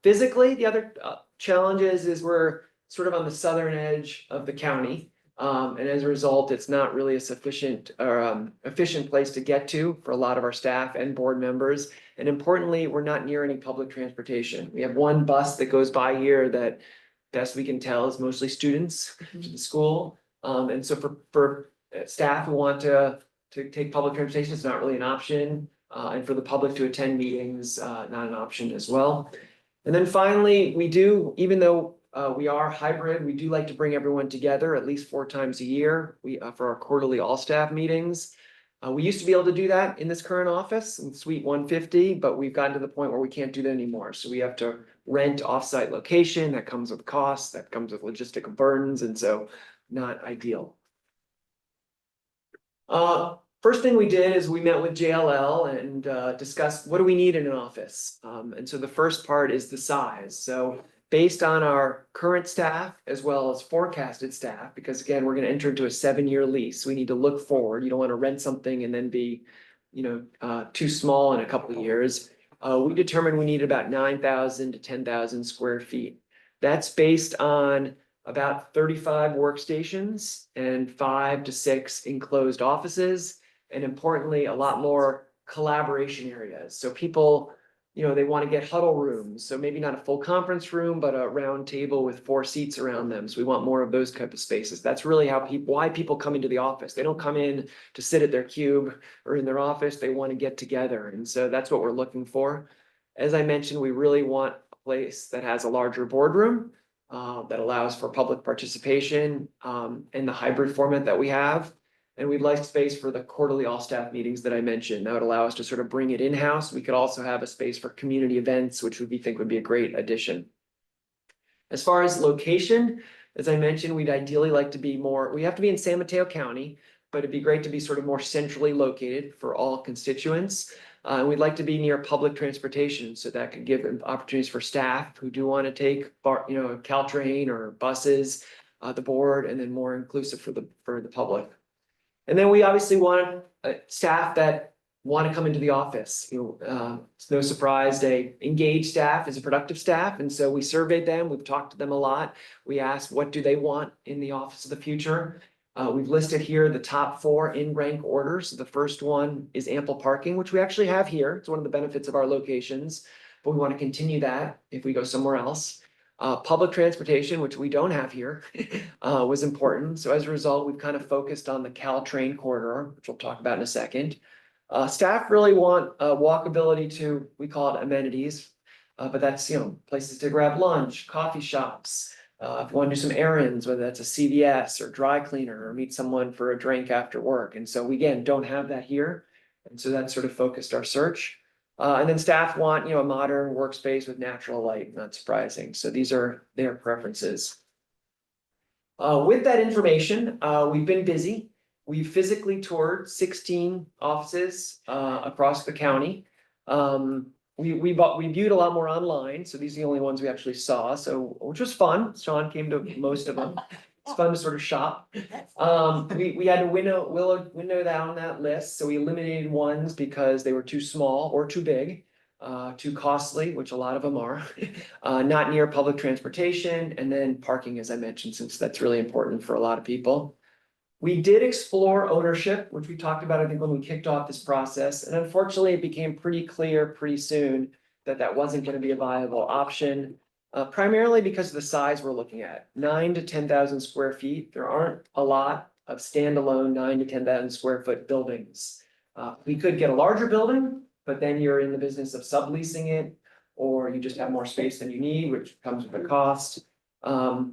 Physically, the other challenge is we're sort of on the southern edge of the county. And as a result, it's not really a sufficient or efficient place to get to for a lot of our staff and board members. And importantly, we're not near any public transportation. We have one bus that goes by here that, best we can tell, is mostly students to the school. And so for staff who want to take public transportation, it's not really an option. And for the public to attend meetings, not an option as well. And then finally, we do, even though we are hybrid, we do like to bring everyone together at least 4 times a year for our quarterly all-staff meetings. We used to be able to do that in this current office in Suite 150, but we've gotten to the point where we can't do that anymore. So we have to rent offsite location. That comes with costs, that comes with logistical burdens, and so not ideal. First thing we did is we met with JLL and discussed what do we need in an office. And so the first part is the size. So based on our current staff as well as forecasted staff, because again, we're going to enter into a 7-year lease. We need to look forward. You don't want to rent something and then be, too small in a couple of years. We determined we need about 9,000 to 10,000 square feet. That's based on about 35 workstations and 5 to 6 enclosed offices. And importantly, a lot more collaboration areas. So people, they want to get huddle rooms. So maybe not a full conference room, but a round table with 4 seats around them. So we want more of those type of spaces. That's really why people come into the office. They don't come in to sit at their cube or in their office. They want to get together. And so that's what we're looking for. As I mentioned, we really want a place that has a larger boardroom that allows for public participation in the hybrid format that we have. And we'd like space for the quarterly all-staff meetings that I mentioned. That would allow us to sort of bring it in-house. We could also have a space for community events, which we think would be a great addition. As far as location, as I mentioned, we'd ideally like to be we have to be in San Mateo County, but it'd be great to be sort of more centrally located for all constituents. And we'd like to be near public transportation, so that could give opportunities for staff who do want to take Caltrain or buses, the board, and then more inclusive for the public. And then we obviously want staff that want to come into the office. It's no surprise, they engaged staff is a productive staff, and so we surveyed them, we've talked to them a lot. We asked, what do they want in the office of the future? We've listed here the top 4 in rank orders. The first one is ample parking, which we actually have here. It's one of the benefits of our locations, but we want to continue that if we go somewhere else. Public transportation, which we don't have here, was important. So as a result, we've kind of focused on the Caltrain corridor, which we'll talk about in a second. Staff really want walkability to, we call it amenities, but that's, places to grab lunch, coffee shops. If you want to do some errands, whether that's a CVS or dry cleaner or meet someone for a drink after work. And so we, again, don't have that here. And so that sort of focused our search. And then staff want, a modern workspace with natural light, not surprising. So these are their preferences. With that information, we've been busy. We physically toured 16 offices across the county. We viewed a lot more online, so these are the only ones we actually saw, so which was fun. Sean came to most of them. It's fun to sort of shop. We had to window down that list, so we eliminated ones because they were too small or too big, too costly, which a lot of them are, not near public transportation, and then parking, as I mentioned, since that's really important for a lot of people. We did explore ownership, which we talked about, I think, when we kicked off this process. And unfortunately, it became pretty clear pretty soon that that wasn't going to be a viable option, primarily because of the size we're looking at, 9,000 to 10,000 square feet. There aren't a lot of standalone 9,000 to 10,000 square foot buildings. We could get a larger building, but then you're in the business of subleasing it, or you just have more space than you need, which comes with a cost.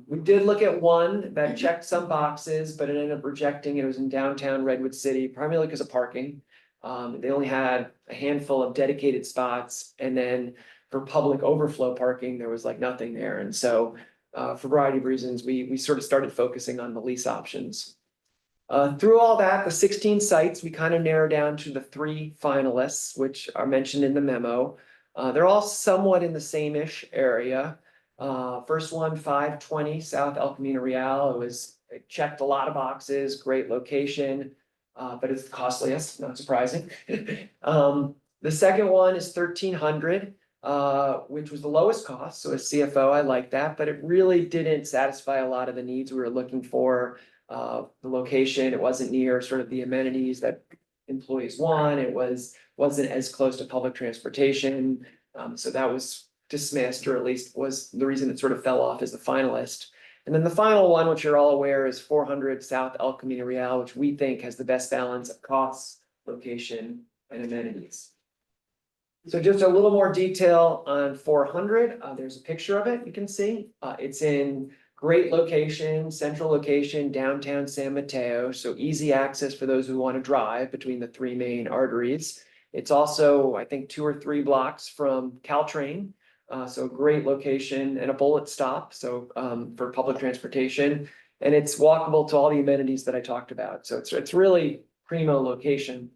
We did look at one that checked some boxes, but it ended up rejecting. It was in downtown Redwood City, primarily because of parking. They only had a handful of dedicated spots, and then for public overflow parking, there was like nothing there. And so, for a variety of reasons, we sort of started focusing on the lease options. Through all that, the 16 sites, we kind of narrowed down to the 3 finalists, which are mentioned in the memo. They're all somewhat in the same-ish area. First one, 520 South El Camino Real. It checked a lot of boxes, great location, but it's the costliest, not surprising. The second one is 1300, which was the lowest cost. So as CFO, I like that, but it really didn't satisfy a lot of the needs we were looking for. The location, it wasn't near sort of the amenities that employees want. It wasn't as close to public transportation. So that was dismissed, or at least was the reason it sort of fell off as the finalist. And then the final one, which you're all aware, is 400 South El Camino Real, which we think has the best balance of costs, location, and amenities. So just a little more detail on 400. There's a picture of it you can see. It's in great location, central location, downtown San Mateo. So easy access for those who want to drive between the 3 main arteries. It's also, I think, 2 or 3 blocks from Caltrain. So great location and a bullet stop. So for public transportation, and it's walkable to all the amenities that I talked about. So it's really primo location.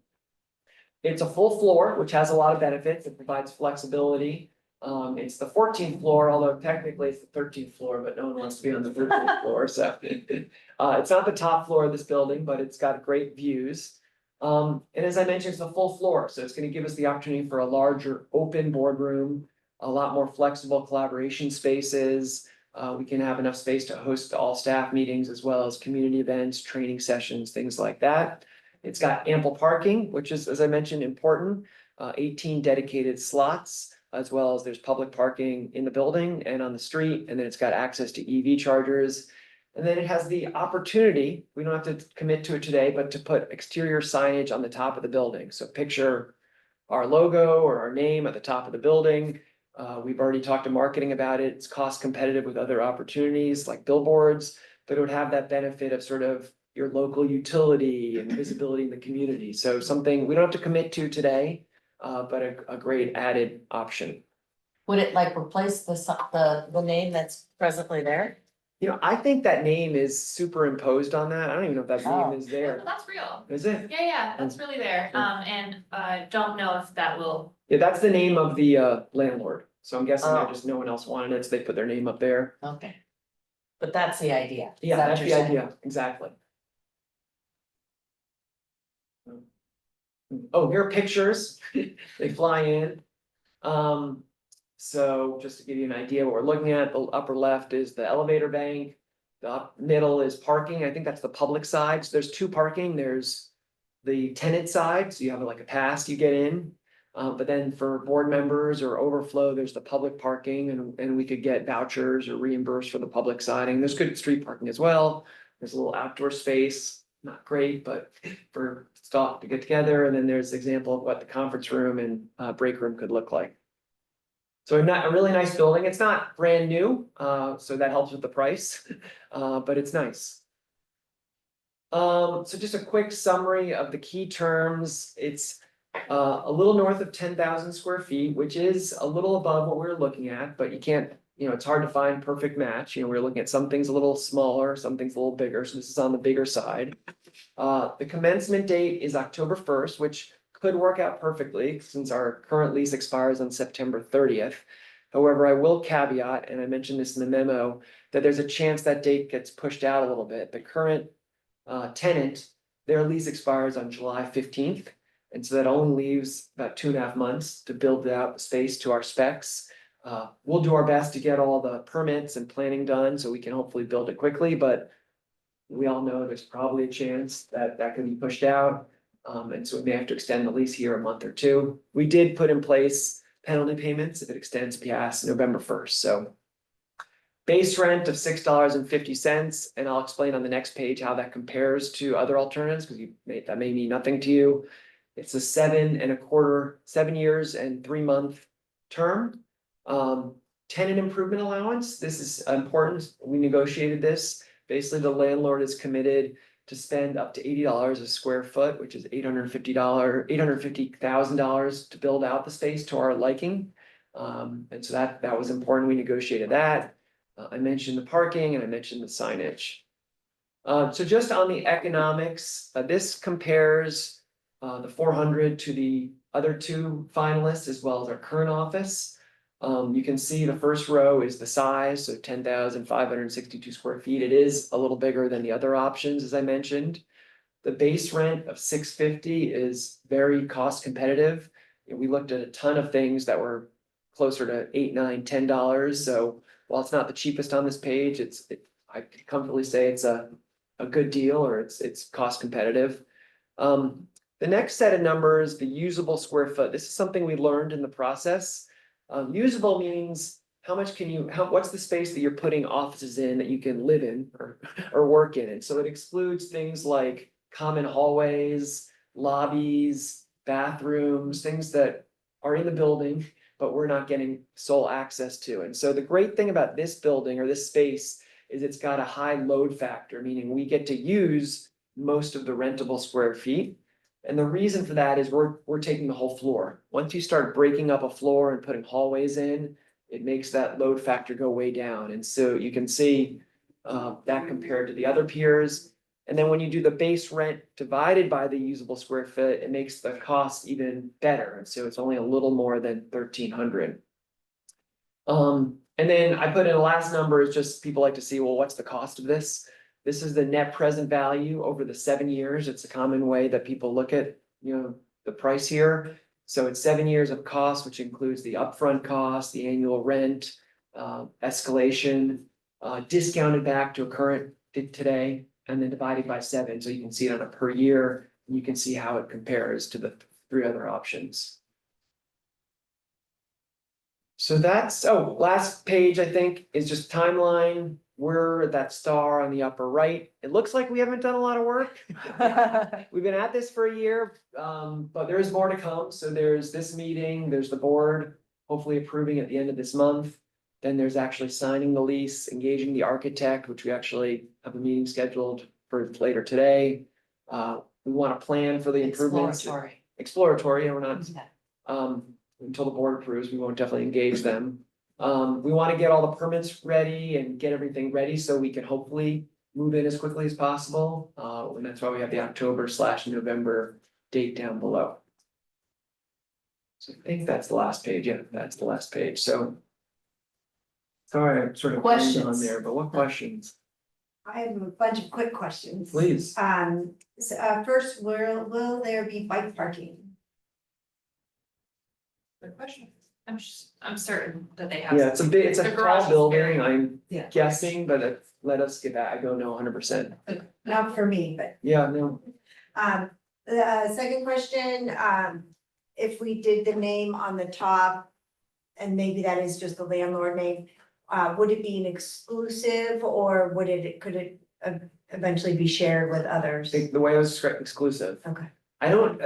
It's a full floor, which has a lot of benefits. It provides flexibility. It's the 14th floor, although technically it's the 13th floor, but no one wants to be on the 13th floor. So it's not the top floor of this building, but it's got great views. And as I mentioned, it's a full floor. So it's going to give us the opportunity for a larger open boardroom, a lot more flexible collaboration spaces. We can have enough space to host all staff meetings as well as community events, training sessions, things like that. It's got ample parking, which is, as I mentioned, important. 18 dedicated slots, as well as there's public parking in the building and on the street. And then it's got access to EV chargers. And then it has the opportunity, we don't have to commit to it today, but to put exterior signage on the top of the building. So picture our logo or our name at the top of the building. We've already talked to marketing about it. It's cost competitive with other opportunities like billboards, but it would have that benefit of sort of your local utility and visibility in the community. So something we don't have to commit to today, but a great added option. Would it like replace the name that's presently there? I think that name is superimposed on that. I don't even know if that Oh. name is there. That's real. Is it? Yeah, that's really there. And don't know if that will. Yeah, that's the name of the landlord. So I'm guessing Oh. they're just no one else wanted it, so they put their name up there. Okay. But that's the idea. Is Yeah, that what that's you're the saying? idea, exactly. Oh, here are pictures, they fly in. So just to give you an idea what we're looking at, the upper left is the elevator bank. The middle is parking, I think that's the public side, so there's two parking, there's the tenant side, so you have like a pass you get in. But then for board members or overflow, there's the public parking and we could get vouchers or reimbursed for the public siding. There's good street parking as well. There's a little outdoor space, not great, but for stop to get together. And then there's an example of what the conference room and break room could look like. So a really nice building. It's not brand new, so that helps with the price, but it's nice. So just a quick summary of the key terms. It's a little north of 10,000 square feet, which is a little above what we were looking at, but you can't, it's hard to find perfect match. We're looking at some things a little smaller, some things a little bigger, so this is on the bigger side. The commencement date is October 1st, which could work out perfectly since our current lease expires on September 30th. However, I will caveat, and I mentioned this in the memo, that there's a chance that date gets pushed out a little bit. The current tenant, their lease expires on July 15th. And so that only leaves about 2.5 months to build out the space to our specs. We'll do our best to get all the permits and planning done so we can hopefully build it quickly, but we all know there's probably a chance that that could be pushed out. And so we may have to extend the lease here a month or two. We did put in place penalty payments if it extends past November 1st. So base rent of $6.50, and I'll explain on the next page how that compares to other alternatives, because that may mean nothing to you. It's a 7 years and 3-month term. Tenant improvement allowance, this is important. We negotiated this. Basically, the landlord is committed to spend up to $80 a square foot, which is $850,000 to build out the space to our liking. And so that was important. We negotiated that. I mentioned the parking and I mentioned the signage. So just on the economics, this compares the 400 to the other two finalists as well as our current office. You can see the first row is the size, so 10,562 square feet. It is a little bigger than the other options, as I mentioned. The base rent of $650 is very cost competitive. We looked at a ton of things that were closer to $8, $9, $10. So while it's not the cheapest on this page, I can comfortably say it's a good deal, or it's cost competitive. The next set of numbers, the usable square foot. This is something we learned in the process. Usable means what's the space that you're putting offices in that you can live in or work in. And so it excludes things like common hallways, lobbies, bathrooms, things that are in the building, but we're not getting sole access to. And so the great thing about this building or this space is it's got a high load factor, meaning we get to use most of the rentable square feet. And the reason for that is we're taking the whole floor. Once you start breaking up a floor and putting hallways in, it makes that load factor go way down. And so you can see that compared to the other peers. And then when you do the base rent divided by the usable square foot, it makes the cost even better. And so it's only a little more than $1,300. And then I put in the last number is just people like to see, well, what's the cost of this? This is the net present value over the 7 years. It's a common way that people look at, the price here. So it's 7 years of cost, which includes the upfront cost, the annual rent, escalation, discounted back to a current today, and then divided by 7. So you can see it on a per year, and you can see how it compares to the 3 other options. So last page, I think, is just timeline. We're that star on the upper right. It looks like we haven't done a lot of work. We've been at this for a year, but there is more to come. So there's this meeting, there's the board, hopefully approving at the end of this month. Then there's actually signing the lease, engaging the architect, which we actually have a meeting scheduled for later today. We want to plan for the improvements. Exploratory, and we're not, until the board approves, we won't definitely engage them. We want to get all the permits ready and get everything ready so we can hopefully move in as quickly as possible. And that's why we have the October/November date down below. So I think that's the last page. Yeah, that's the last page. So sorry, I'm sort of on there, but what questions? I have a bunch of quick questions. Please. First, will there be bike parking? Good question. I'm certain that they have. Yeah, it's a The garage tall is building, very- I'm Yeah. guessing, but let us get back, I don't know 100%. Not for me, but, Yeah, no, the second question, if we did the name on the top, and maybe that is just the landlord name, would it be an exclusive or could it eventually be shared with I others? think the way it was described, exclusive. Okay. I don't,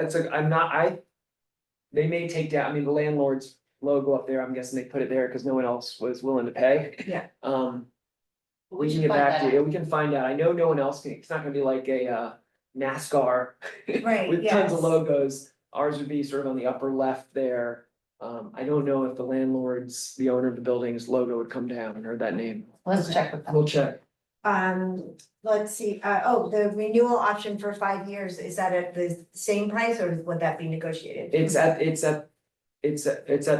they may take down, I mean, the landlord's logo up there, I'm guessing they put it there because no one else was willing to pay. Yeah. We can get back to you, we can find out, I know no one else can, it's not gonna be like a NASCAR. Right, With tons of yes. logos, ours would be sort of on the upper left there. I don't know if the landlord's, the owner of the building's logo would come down, or that name, Let's check with them. we'll check. Let's see, the renewal option for 5 years, is that at the same price or would that be negotiated? It's at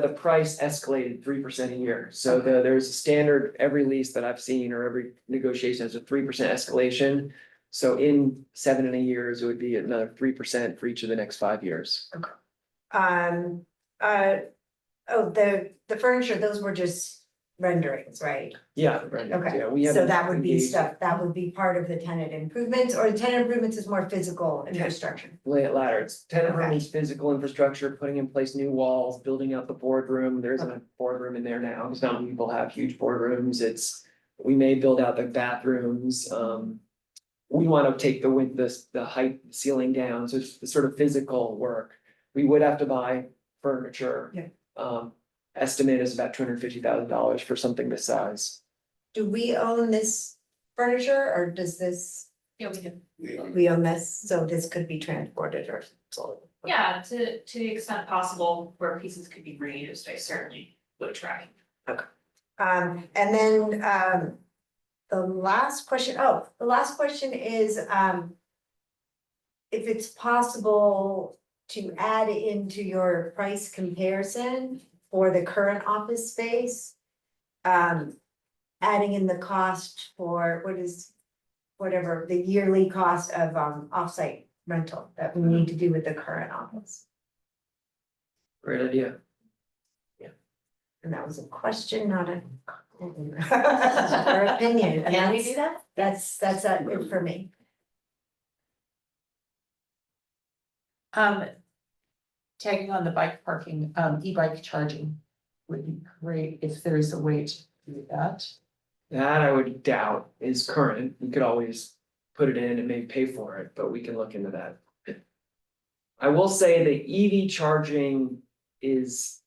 the price escalated 3% a year, so there's a standard, every lease that I've seen or every negotiation has a 3% escalation. So in 7 and a years, it would be another 3% for each of the next 5 years. The furniture, those were just renderings, right? Yeah, right, Okay, yeah, we so haven't that would be engaged- stuff, that would be part of the tenant improvements, or the tenant improvements is more physical infrastructure? Lay it ladder, it's tenant Okay. improvements, physical infrastructure, putting in place new walls, building out the boardroom, there isn't a boardroom in there now, because some people have huge boardrooms, we may build out the bathrooms, we wanna take the height ceiling down, so it's the sort of physical work. We would have to buy furniture. Yeah. Estimate is about $250,000 for something this size. Do we own this furniture, or does this, Yeah, we do. we own this, so this could be transported or sold? Yeah, to the extent possible, where pieces could be reused, I certainly would try. And then, the last question is, if it's possible to add into your price comparison for the current office space, adding in the cost for whatever, the yearly cost of, offsite rental that we need to do with the current office. Great idea. And that was a question, not a. Or opinion, and Can we do that? that's it for me. Tagging on the bike parking, e-bike charging would be great if there is a way to do that. That I would doubt is current, we could always put it in and maybe pay for it, but we can look into that. I will say the EV charging is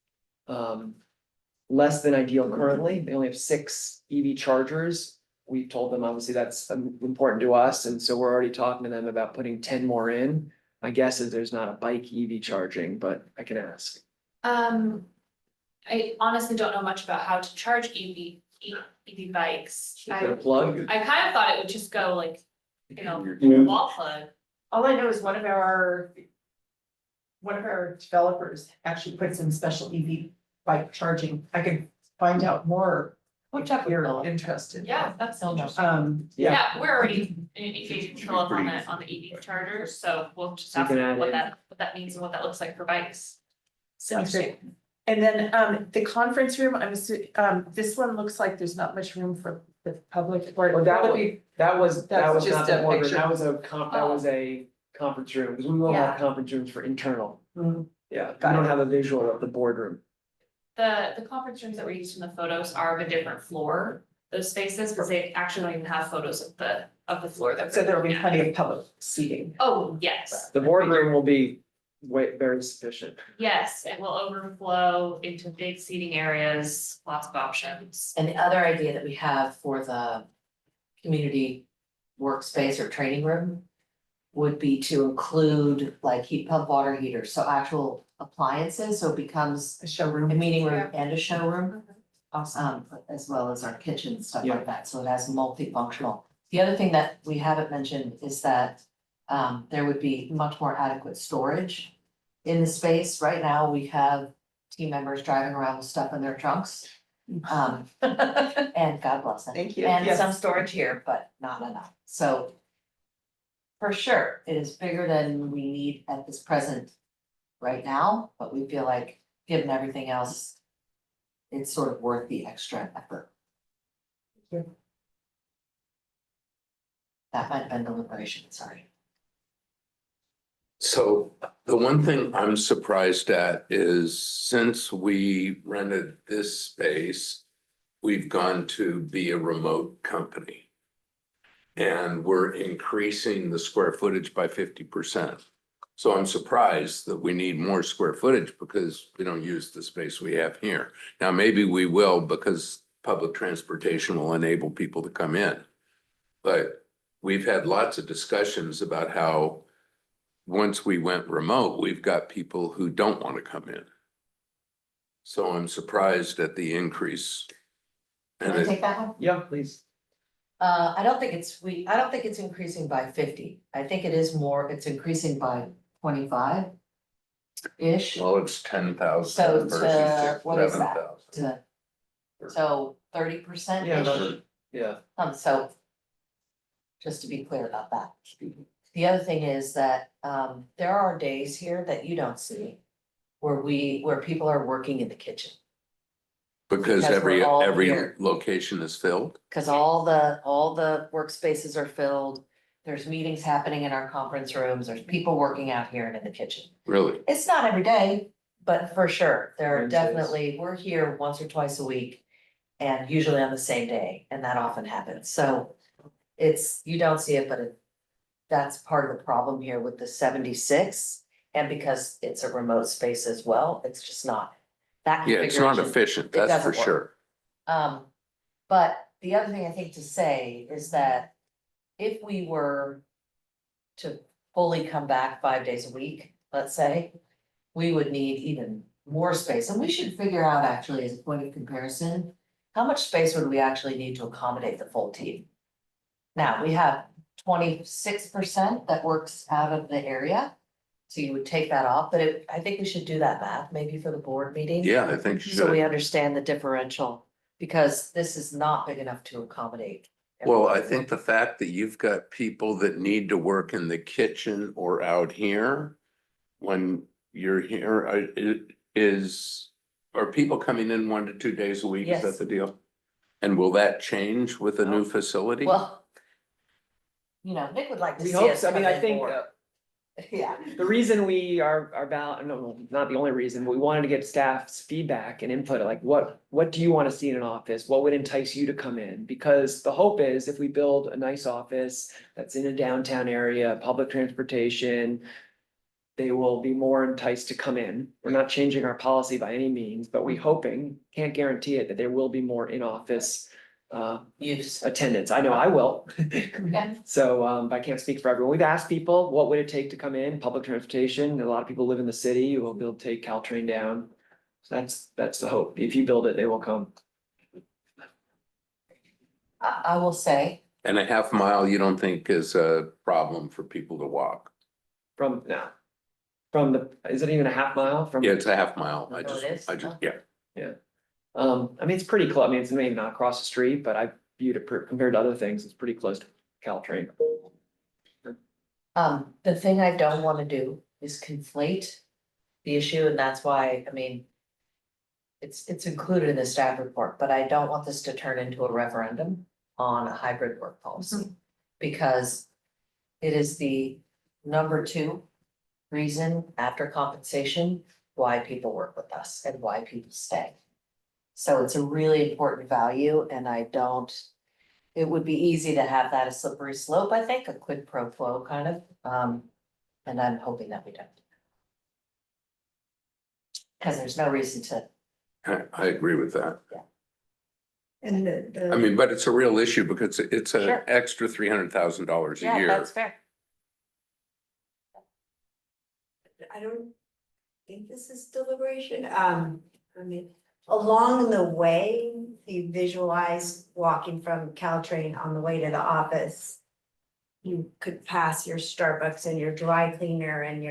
less than ideal currently, they only have 6 EV chargers. We've told them obviously that's important to us, and so we're already talking to them about putting 10 more in. My guess is there's not a bike EV charging, but I can ask. I honestly don't know much about how to charge EV bikes. Is that a plug? I kind of thought it would just go like, Yeah. wall plug. All I know is one of our developers actually puts in special EV bike charging. I could find out more We'll check if with you're Philip. interested. Yeah, that's He'll know. interesting. Yeah. Yeah, we're already engaging Philip on the EV chargers, so we'll just We ask can add what in. that means and what that looks like for bikes. Sounds great. And then, the conference room, this one looks like there's not much room for the public. Or Well, that probably- was That's not just the a boardroom, picture. that was a conference room, because we will have Yeah. conference rooms for internal. Mm. Yeah, we Got don't it. have a visual of the boardroom. The conference rooms that were used in the photos are of a different floor, those spaces, because they actually don't even have photos of the floor that. So there will be we're looking plenty at. of public seating. Oh, yes, The boardroom will be very sufficient. yes, it will overflow into big seating areas, lots of options. And the other idea that we have for the community workspace or training room would be to include like heat pump water heaters, so actual appliances, so it becomes A showroom. a meeting room Yeah. and a showroom. Awesome. As well as our kitchen, stuff Yeah. like that, so it has multifunctional. The other thing that we haven't mentioned is that there would be much more adequate storage in the space. Right now, we have team members driving around with stuff in their trunks. And God bless them. Thank you. And Yes. some storage here, but not enough, so. For sure, it is bigger than we need at this present right now, but we feel like, given everything else, it's sort of worth the extra effort. That might have been deliberation, sorry. So the one thing I'm surprised at is since we rented this space, we've gone to be a remote company. And we're increasing the square footage by 50%. So I'm surprised that we need more square footage because we don't use the space we have here. Now, maybe we will because public transportation will enable people to come in. But we've had lots of discussions about how once we went remote, we've got people who don't want to come in. So I'm surprised at the increase. Can And I take that one? Yeah, please. I don't think it's increasing by 50. I think it is more, it's increasing by 25-ish. well, it's 10,000 So versus what is that? 11,000. So 30%. Yeah, yeah. So just to be clear about that. The other thing is that there are days here that you don't see where people are working in the kitchen. Because Because we're all every here. location is filled? Cause all the workspaces are filled. There's meetings happening in our conference rooms. There's people working out here and in the kitchen. Really? It's not every day, but for sure, there are Wednesdays. definitely, we're here once or twice a week. And usually on the same day, and that often happens, so you don't see it, but that's part of the problem here with the 76. And because it's a remote space as well, it's just not. That Yeah, it's not configuration- efficient, it that's for doesn't work. sure. But the other thing I think to say is that if we were to fully come back 5 days a week, let's say, we would need even more space, and we should figure out actually as a point of comparison, how much space would we actually need to accommodate the full team? Now, we have 26% that works out of the area. So you would take that off, but I think we should do that math, maybe for the board meeting. Yeah, I think you So we should. understand the differential, because this is not big enough to accommodate. Well, I everyone. think the fact that you've got people that need to work in the kitchen or out here when you're here, are people coming in 1 to 2 days a week? Is Yes. that the deal? And will that change with a new Oh. facility? Well, Nick would like to We see hope us so. I come mean, I in think, more. Yeah, the reason we are no, not the only reason, but we wanted to get staff's feedback and input, like what do you want to see in an office? What would entice you to come in? Because the hope is if we build a nice office that's in a downtown area, public transportation, they will be more enticed to come in. We're not changing our policy by any means, but we hoping, can't guarantee it, that there will be more in-office use. attendance. I know I will. Yeah. So, I can't speak for everyone. We've asked people, what would it take to come in? Public transportation. A lot of people live in the city who will be able to take Caltrain down. So that's the hope. If you build it, they will come. I will say, And a half mile, you don't think is a problem for people to walk? From now. Is it even a half mile from? Yeah, it's a half mile. Oh, it is? Yeah. I mean, it's pretty close. I mean, it's maybe not across the street, but I viewed it compared to other things, it's pretty close to Caltrain. the thing I don't wanna do is conflate the issue, and that's why, I mean. It's included in the staff report, but I don't want this to turn into a referendum on a hybrid work policy. Because it is the number 2 reason after compensation why people work with us and why people stay. So it's a really important value, and it would be easy to have that a slippery slope, I think, a quid pro quo kind of, and I'm hoping that we don't. Cause there's no reason to. I agree with that. And I mean, but it's a real issue because it's an Sure. extra $300,000 a year. Fair. I don't think this is deliberation. I mean, along the way, you visualize walking from Caltrain on the way to the office. You could pass your Starbucks and your dry cleaner and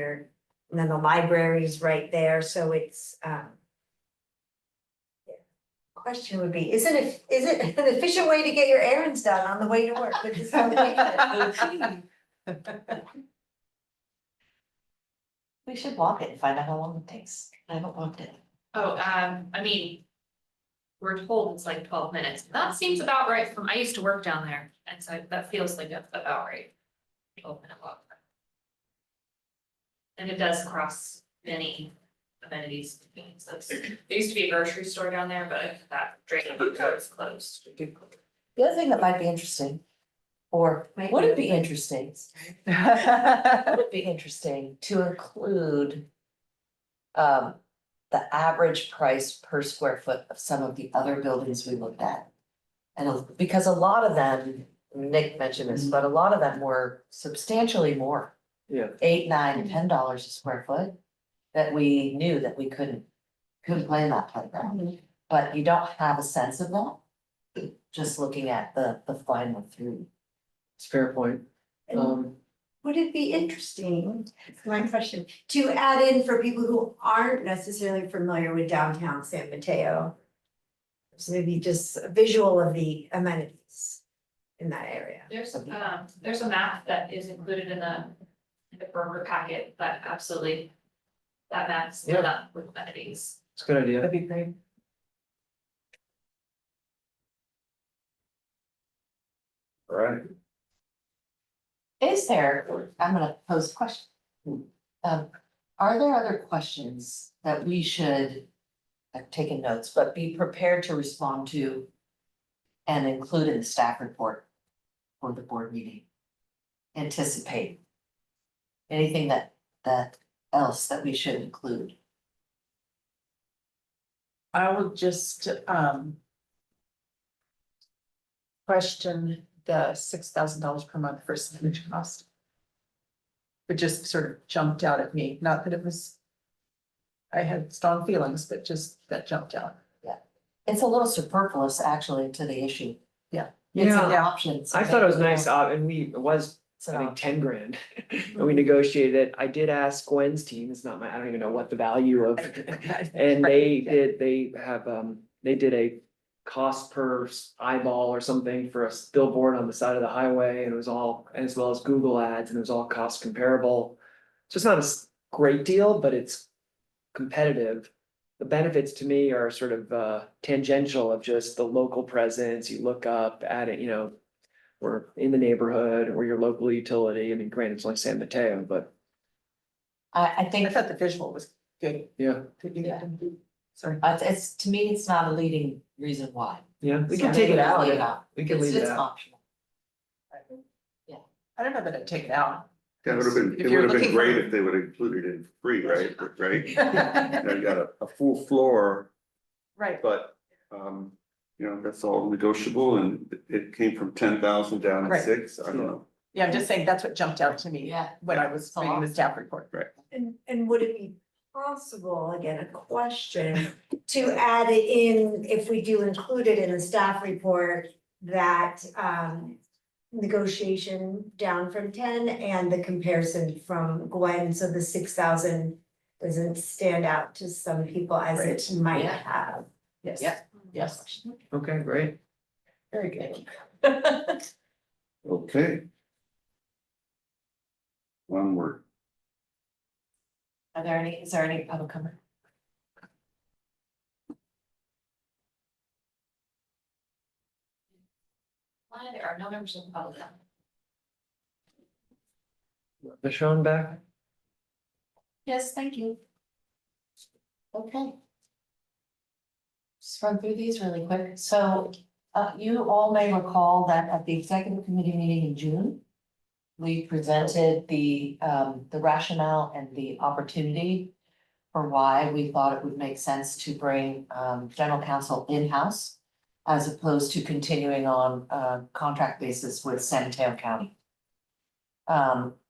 then the library's right there, so it's, question would be, is it an efficient way to get your errands done on the way to work with this location? We should walk it and find out how long it takes. I haven't walked it. Oh, I mean, we're told it's like 12 minutes. That seems about right I used to work down there, and so that feels like about right. 12-minute walk. And it does cross many amenities. So there used to be a grocery store down there, but that drain is closed. The other thing that might be interesting, or would it be interesting? Would it be interesting to include the average price per square foot of some of the other buildings we looked at? And because a lot of them, Nick mentioned this, but a lot of them were substantially more, Yeah, $8, $9, $10 a square foot. That we knew that we couldn't play in that playground, but you don't have a sense of that. Just looking at the final three. it's a fair point. And would it be interesting, it's my question, to add in for people who aren't necessarily familiar with downtown San Mateo? So maybe just a visual of the amenities in that area. There's a map that is included in the broker packet, but absolutely. That map's lit up with amenities. It's a good idea. That'd be great. All right. Is there, I'm gonna pose a question. Are there other questions that we should, I've taken notes, but be prepared to respond to and include in the staff report for the board meeting? Anticipate anything that else that we should include? I will just question the $6,000 per month for sandwich cost. It just sort of jumped out at me, not that it was. I had strong feelings, but just that jumped out. It's a little superfluous actually to the issue. Yeah. It's an Yeah. option. so I thought it was maybe we nice, don't- and it was, it's an I think, option. 10 grand. And we negotiated it. I did ask Gwen's team, it's not I don't even know what the value of, and they have, they did a cost per eyeball or something for a billboard on the side of the highway, and it was all, as well as Google ads, and it was all cost comparable. So it's not a great deal, but it's competitive. The benefits to me are sort of tangential of just the local presence. You look up at it, we're in the neighborhood or your local utility. I mean, granted, it's only San Mateo, but I I think, thought the visual was good. yeah, Sorry. it's, to me, it's not a leading reason why. yeah, we So can take it maybe out. leave it out. We can leave it It's out. optional. I don't know that I'd take it out. That would have been, If it you're would have been looking for- great if they would have included it in free, right? Right? You got a full floor, Right. but, that's all negotiable and it came from 10,000 down to Right. 6, I don't know. Yeah, I'm just saying that's what jumped out to me Yeah. when I was reading the staff report. And would it be possible, again, a question, to add it in, if we do include it in the staff report, that negotiation down from 10 and the comparison from Gwen, so the 6,000 doesn't stand out to some people as it might Yeah. have. Yes. Yeah. Yes, Okay, great. very good. Okay. One word. Is there any public comment? Why there are no members of the public. Michonne back? Yes, thank you. Okay. Just run through these really quick. So, you all may recall that at the executive committee meeting in June, we presented the rationale and the opportunity for why we thought it would make sense to bring, general counsel in-house as opposed to continuing on a contract basis with San Mateo County.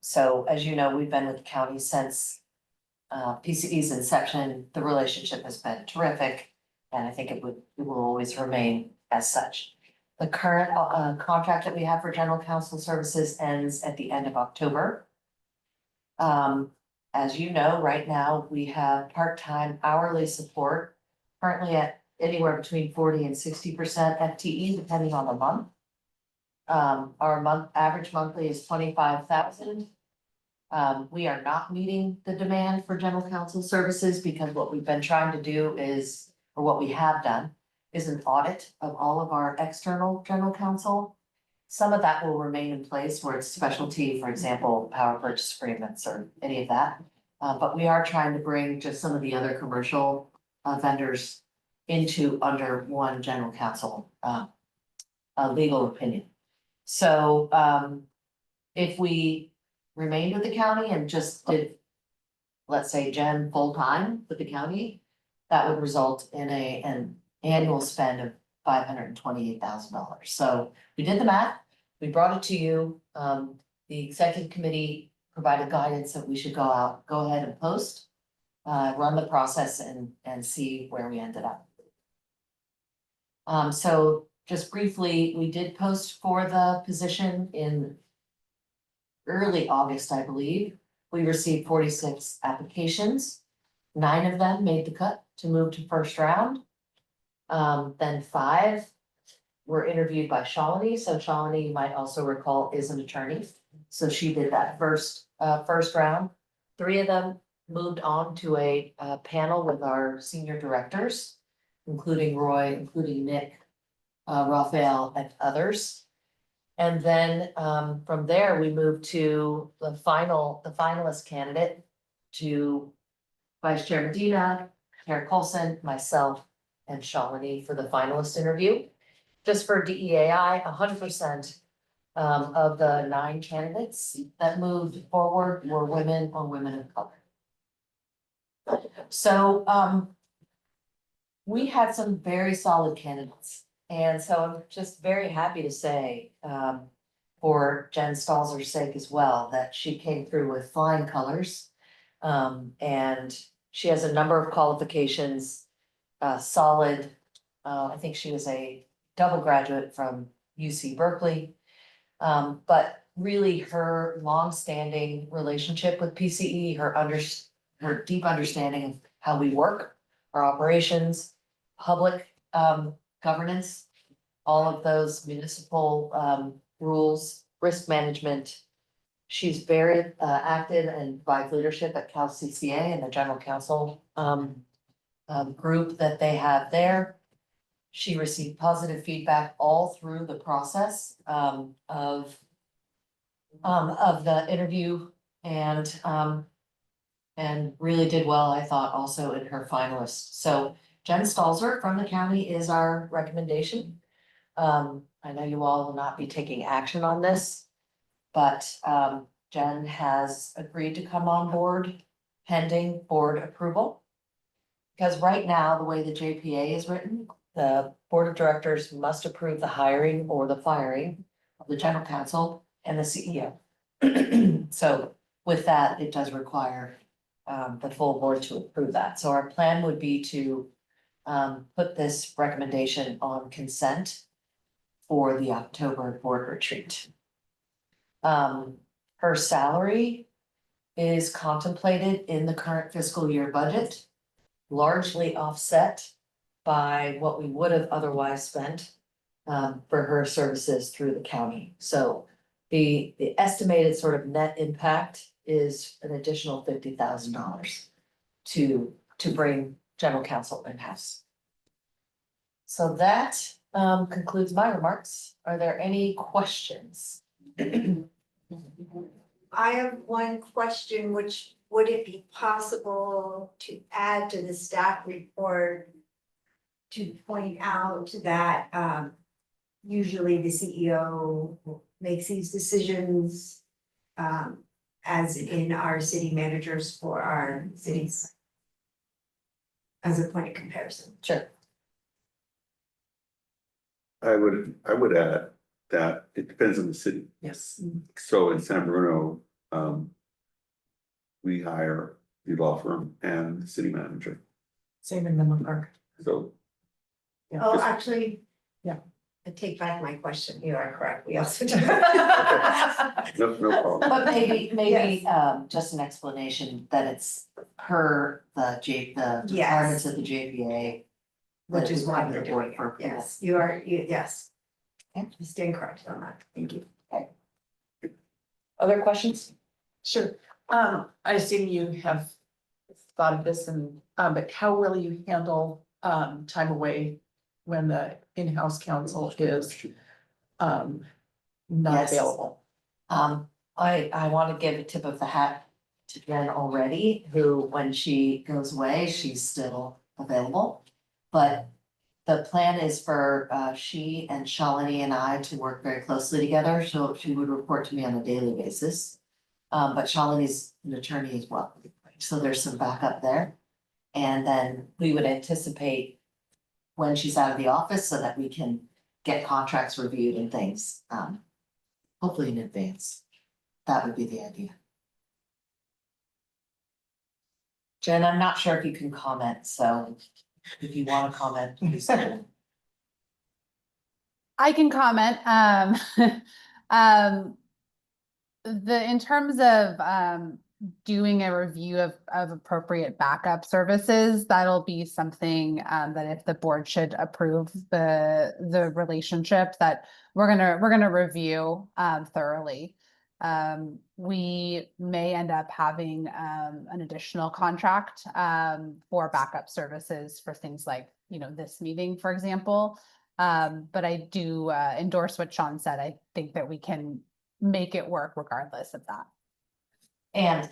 So as you know, we've been with the county since PCE's inception. The relationship has been terrific, and I think it will always remain as such. The current contract that we have for general counsel services ends at the end of October. As you know, right now, we have part-time hourly support currently anywhere between 40% and 60% FTE, depending on the month. Our average monthly is 25,000. We are not meeting the demand for general counsel services because what we've been trying to do is, or what we have done, is an audit of all of our external general counsel. Some of that will remain in place where it's specialty, for example, power purchase agreements or any of that. But we are trying to bring just some of the other commercial vendors into under one general counsel legal opinion. So if we remained with the county and just did, let's say, Jen full-time with the county, that would result in an annual spend of $528,000. So we did the math, we brought it to you. The executive committee provided guidance that we should go ahead and post, run the process and see where we ended up. So just briefly, we did post for the position in early August, I believe. We received 46 applications. 9 of them made the cut to move to first round. Then 5 were interviewed by Shalini. So Shalini, you might also recall, is an attorney. So she did that first round. 3 of them moved on to a panel with our senior directors, including Roy, including Nick, Raphael, and others. And then from there, we moved to the finalist candidate, to Vice Chair Medina, Chair Colson, myself, and Shalini for the finalist interview. Just for DEAI, 100% of the 9 candidates that moved forward were women or women of color. So we had some very solid candidates. And so I'm just very happy to say, for Jen Stalzer's sake as well, that she came through with flying colors. And she has a number of qualifications, solid. I think she was a double graduate from UC Berkeley. But really her longstanding relationship with PCE, her deep understanding of how we work, our operations, public governance, all of those municipal rules, risk management. She's very active and provides leadership at Cal CCA and the general counsel group that they have there. She received positive feedback all through the process of the interview and really did well, I thought, also in her finalists. So Jen Stalzer from the county is our recommendation. I know you all will not be taking action on this, but Jen has agreed to come on board pending board approval. Because right now, the way the JPA is written, the board of directors must approve the hiring or the firing of the general counsel and the CEO. So with that, it does require the full board to approve that. So our plan would be to put this recommendation on consent for the October board retreat. Her salary is contemplated in the current fiscal year budget, largely offset by what we would have otherwise spent for her services through the county. So the estimated sort of net impact is an additional $50,000 to bring general counsel in-house. So that concludes my remarks. Are there any questions? I have one question, which would it be possible to add to the staff report to point out that usually the CEO makes these decisions as in our city managers for our cities as a point of comparison? Sure. I would add that it depends on the city. Yes. So in San Bruno, we hire the law firm and the city manager. Same in Menlo Park. So Oh, Just- actually. Yeah. I take back my question. You are correct. We also do. no problem. But maybe, Yes. just an explanation that it's per the Yes. requirements of the JPA. Which That is we why come we're to the board doing for it, approval. yes, you are, yes. Yeah. You stand corrected on that, thank you. Other questions? Sure. I assume you have thought of this and, but how will you handle, time away when the in-house counsel is, not Yes. available? I want to give a tip of the hat to Jen already, who, when she goes away, she's still available. But the plan is for she and Shalini and I to work very closely together, so she would report to me on a daily basis. But Shalini's an attorney as well, so there's some backup there. And then we would anticipate when she's out of the office so that we can get contracts reviewed and things, hopefully in advance. That would be the idea. Jen, I'm not sure if you can comment, so if you want to comment, please do. I can comment. In terms of doing a review of appropriate backup services, that'll be something that if the board should approve the relationship, that we're gonna review thoroughly. We may end up having an additional contract for backup services for things like, this meeting, for example. But I do endorse what Sean said. I think that we can make it work regardless of that. And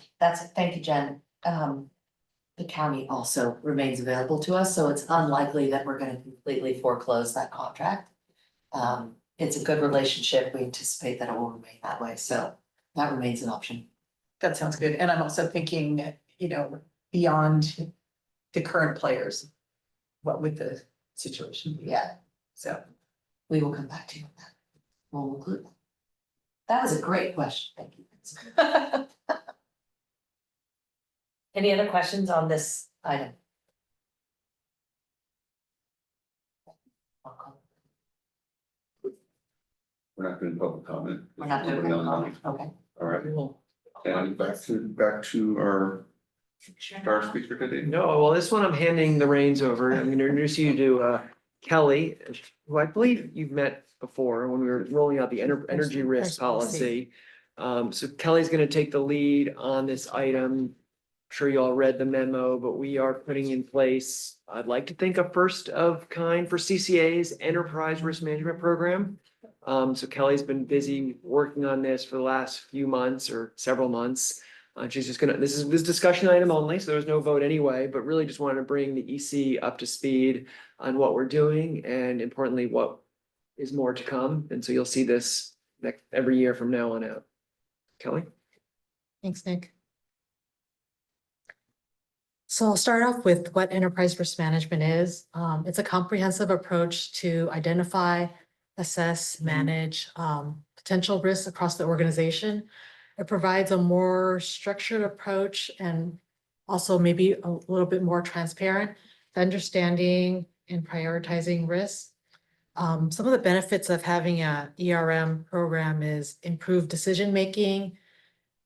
thank you, Jen. The county also remains available to us, so it's unlikely that we're gonna completely foreclose that contract. It's a good relationship. We anticipate that it will remain that way, so that remains an option. That sounds good. And I'm also thinking, beyond the current players, what would the situation be? Yeah, So, we will come back to you on that. We'll include that. That was a great question. Thank you. Any other questions on this item? We're not doing public comment. We're not doing Nobody that. online. Okay. All right, and back to our star speaker today. No, well, this one I'm handing the reins over. I'm gonna introduce you to Kelly, who I believe you've met before when we were rolling out the energy risk policy. So Kelly's gonna take the lead on this item. I'm sure you all read the memo, but we are putting in place, I'd like to think, a first of kind for CCA's enterprise risk management program. So Kelly's been busy working on this for the last few months or several months. She's just gonna, this is this discussion item only, so there's no vote anyway, but really just wanted to bring the EC up to speed on what we're doing and importantly, what is more to come. And so you'll see this every year from now on out. Kelly? Thanks, Nick. So I'll start off with what enterprise risk management is. It's a comprehensive approach to identify, assess, manage potential risks across the organization. It provides a more structured approach and also maybe a little bit more transparent to understanding and prioritizing risks. Some of the benefits of having a ERM program is improved decision-making,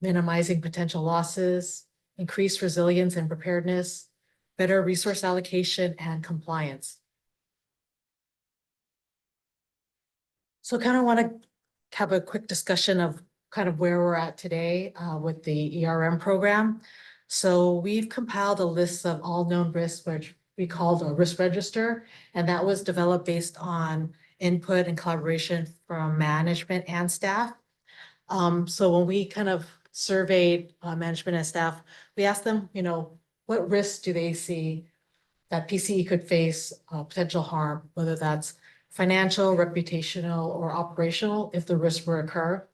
minimizing potential losses, increased resilience and preparedness, better resource allocation and compliance. So kind of want to have a quick discussion of kind of where we're at today with the ERM program. So we've compiled a list of all known risks, which we called a risk register, and that was developed based on input and collaboration from management and staff. So when we kind of surveyed management and staff, we asked them, what risks do they see that PCE could face potential harm, whether that's financial, reputational, or operational, if the risks were occur.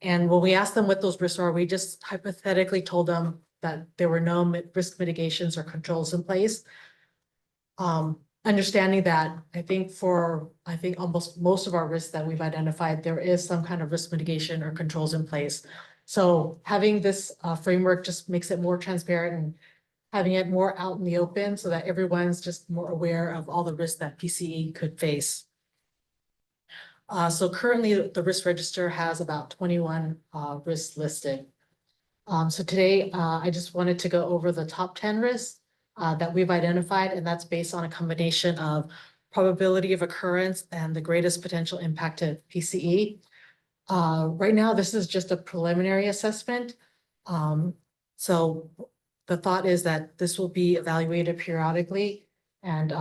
And when we asked them what those risks are, we just hypothetically told them that there were no risk mitigations or controls in place. Understanding that I think almost most of our risks that we've identified, there is some kind of risk mitigation or controls in place. So having this framework just makes it more transparent and having it more out in the open so that everyone's just more aware of all the risks that PCE could face. So currently the risk register has about 21 risks listed. So today I just wanted to go over the top 10 risks that we've identified, and that's based on a combination of probability of occurrence and the greatest potential impact to PCE. Right now, this is just a preliminary assessment. So the thought is that this will be evaluated periodically, and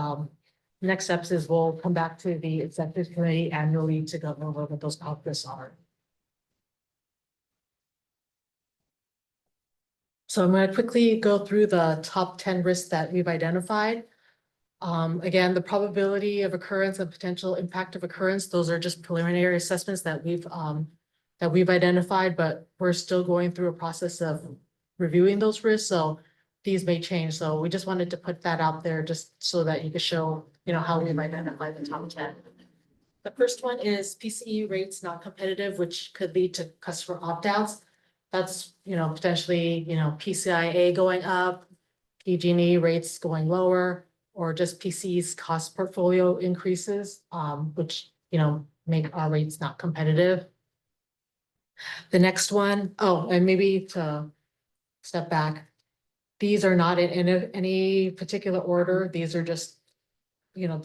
next steps is we'll come back to the executive committee annually to go over what those outputs are. So I'm going to quickly go through the top 10 risks that we've identified. Again, the probability of occurrence and potential impact of occurrence, those are just preliminary assessments that we've identified, but we're still going through a process of reviewing those risks, so these may change. So we just wanted to put that out there just so that you could show, how we've identified the top 10. The first one is PCE rates not competitive, which could lead to customer opt-outs. That's, potentially, PCIA going up, PG&E rates going lower, or just PC's cost portfolio increases, which, make our rates not competitive. The next one, and maybe to step back, these are not in any particular order. These are just,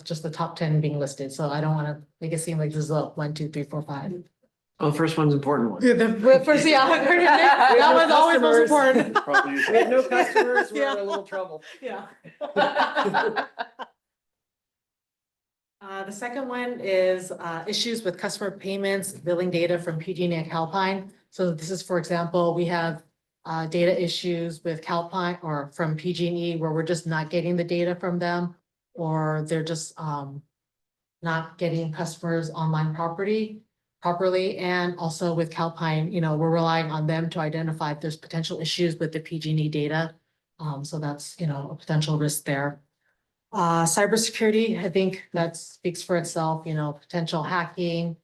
just the top 10 being listed. So I don't want to make it seem like this is a 1, 2, 3, 4, 5. Oh, the first one's important one. Yeah, the first, that was always most important. We had no customers, we're Yeah. in a little trouble. Yeah. The second one is issues with customer payments, billing data from PG&E and Calpine. So this is, for example, we have data issues with Calpine or from PG&E where we're just not getting the data from them, or they're just not getting customers' online properly. And also with Calpine, we're relying on them to identify if there's potential issues with the PG&E data. So that's, a potential risk there. Cybersecurity, I think that speaks for itself, potential hacking,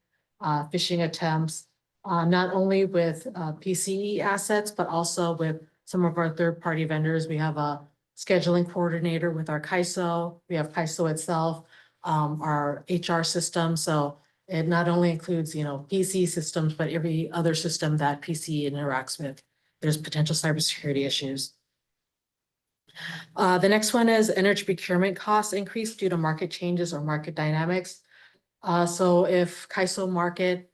phishing attempts, not only with PCE assets, but also with some of our third-party vendors. We have a scheduling coordinator with our CAISO. We have CAISO itself, our HR system. So it not only includes, PC systems, but every other system that PCE interacts with. There's potential cybersecurity issues. The next one is energy procurement costs increase due to market changes or market dynamics. So if CAISO market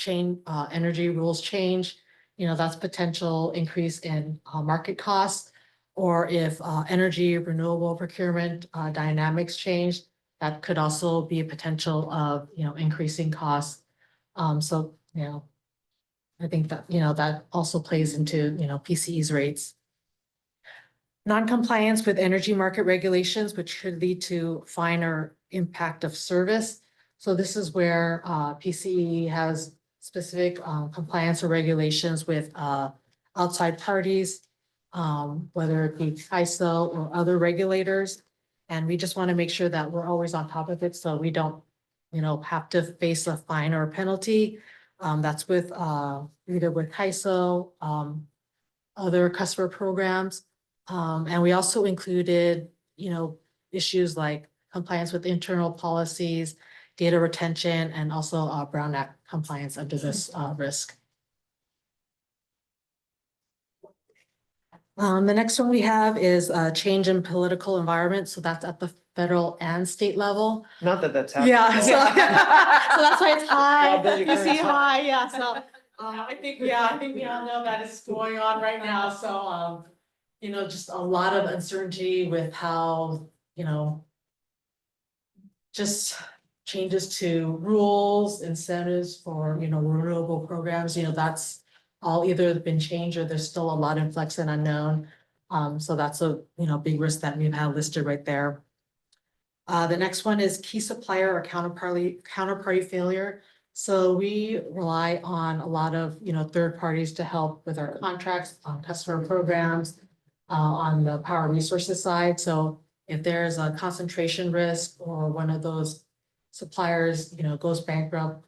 energy rules change, that's potential increase in market costs. Or if energy renewable procurement dynamics change, that could also be a potential of, increasing costs. So, I think that, that also plays into, PCE's rates. Non-compliance with energy market regulations, which could lead to fine or impact of service. So this is where PCE has specific compliance or regulations with outside parties, whether it be CAISO or other regulators. And we just want to make sure that we're always on top of it so we don't, have to face a fine or a penalty. That's with either with CAISO, other customer programs. And we also included, issues like compliance with internal policies, data retention, and also Brown Act compliance under this risk. The next one we have is a change in political environment. So that's at the federal and state level. Not that that's happening. Yeah, so, so that's why it's high. Probability You see occurrence high, yeah. So I think we all know that is going on right now. So just a lot of uncertainty with how, just changes to rules, incentives for, renewable programs, that's all either been changed or there's still a lot in flux and unknown. So that's a, big risk that we've had listed right there. The next one is key supplier or counterparty failure. So we rely on a lot of, third parties to help with our contracts on customer programs, on the power resources side. So if there's a concentration risk or one of those suppliers, goes bankrupt,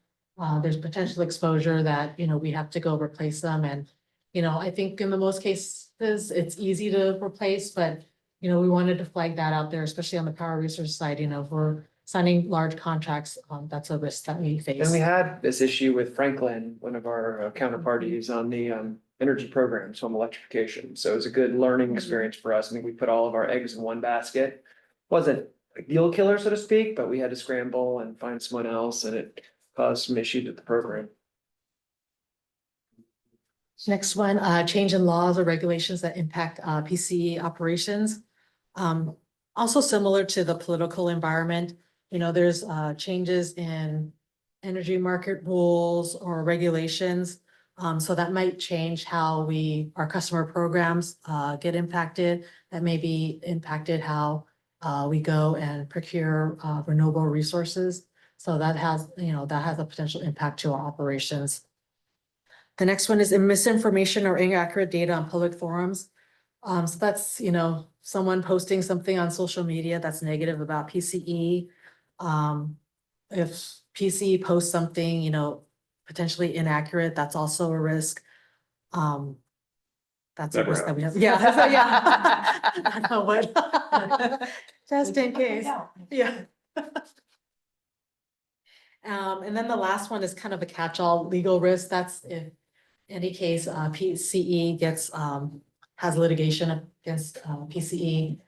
there's potential exposure that, we have to go replace them. And, I think in the most cases, it's easy to replace, but, we wanted to flag that out there, especially on the power resource side, if we're signing large contracts, that's a risk that we face. And we had this issue with Franklin, one of our counterparties on the energy programs, home electrification. So it was a good learning experience for us. I mean, we put all of our eggs in one basket. Wasn't a deal killer, so to speak, but we had to scramble and find someone else, and it caused some issues with the program. Next one, change in laws or regulations that impact PCE operations. Also similar to the political environment, you know, there's changes in energy market rules or regulations. So that might change how our customer programs get impacted. That may be impacted how we go and procure renewable resources. So that has, you know, that has a potential impact to our operations. The next one is misinformation or inaccurate data on public forums. So that's, you know, someone posting something on social media that's negative about PCE. If PCE posts something, you know, potentially inaccurate, that's also a risk. That's a Never risk that we have. Yeah, so yeah. I know what. Just in case, yeah. And then the last one is kind of a catch-all legal risk. That's if any case, PCE gets, has litigation against, PCE.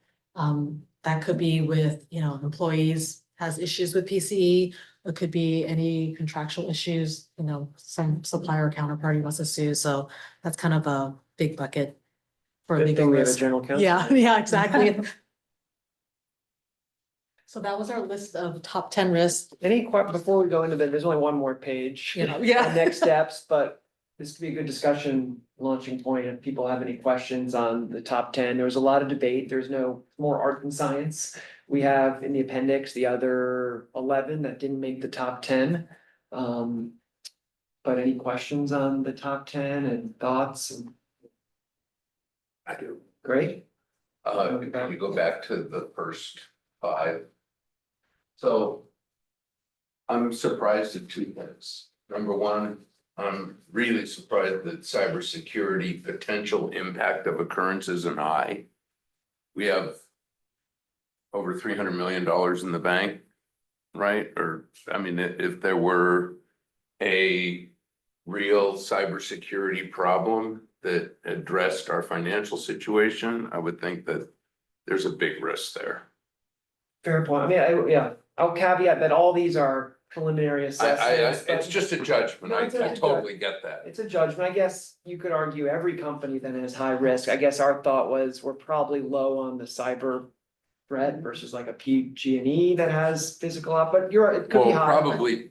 That could be with, you know, employees has issues with PCE. It could be any contractual issues, you know, some supplier or counterparty wants to sue. So that's kind of a big bucket for Good legal thing we have a risk. general counsel. Yeah, yeah, exactly. So that was our list of top 10 risks. Before we go into that, there's only one more page. Yeah, yeah. on Next steps, but this could be a good discussion launching point if people have any questions on the top 10. There was a lot of debate. There's no more art than science. We have in the appendix the other 11 that didn't make the top 10. But any questions on the top 10 and thoughts? I do. Great. Can we go back to the first 5? So I'm surprised at 2 things. Number one, I'm really surprised that cybersecurity potential impact of occurrence isn't high. We have over $300 million in the bank, right? Or, I mean, if there were a real cybersecurity problem that addressed our financial situation, I would think that there's a big risk there. Fair point. I mean, I'll caveat that all these are preliminary assessments. It's just a judgment. No, I it's a- totally get that. It's a judgment. I guess you could argue every company then has high risk. I guess our thought was we're probably low on the cyber threat versus like a PG&E that has physical op, but it could be Well, high. probably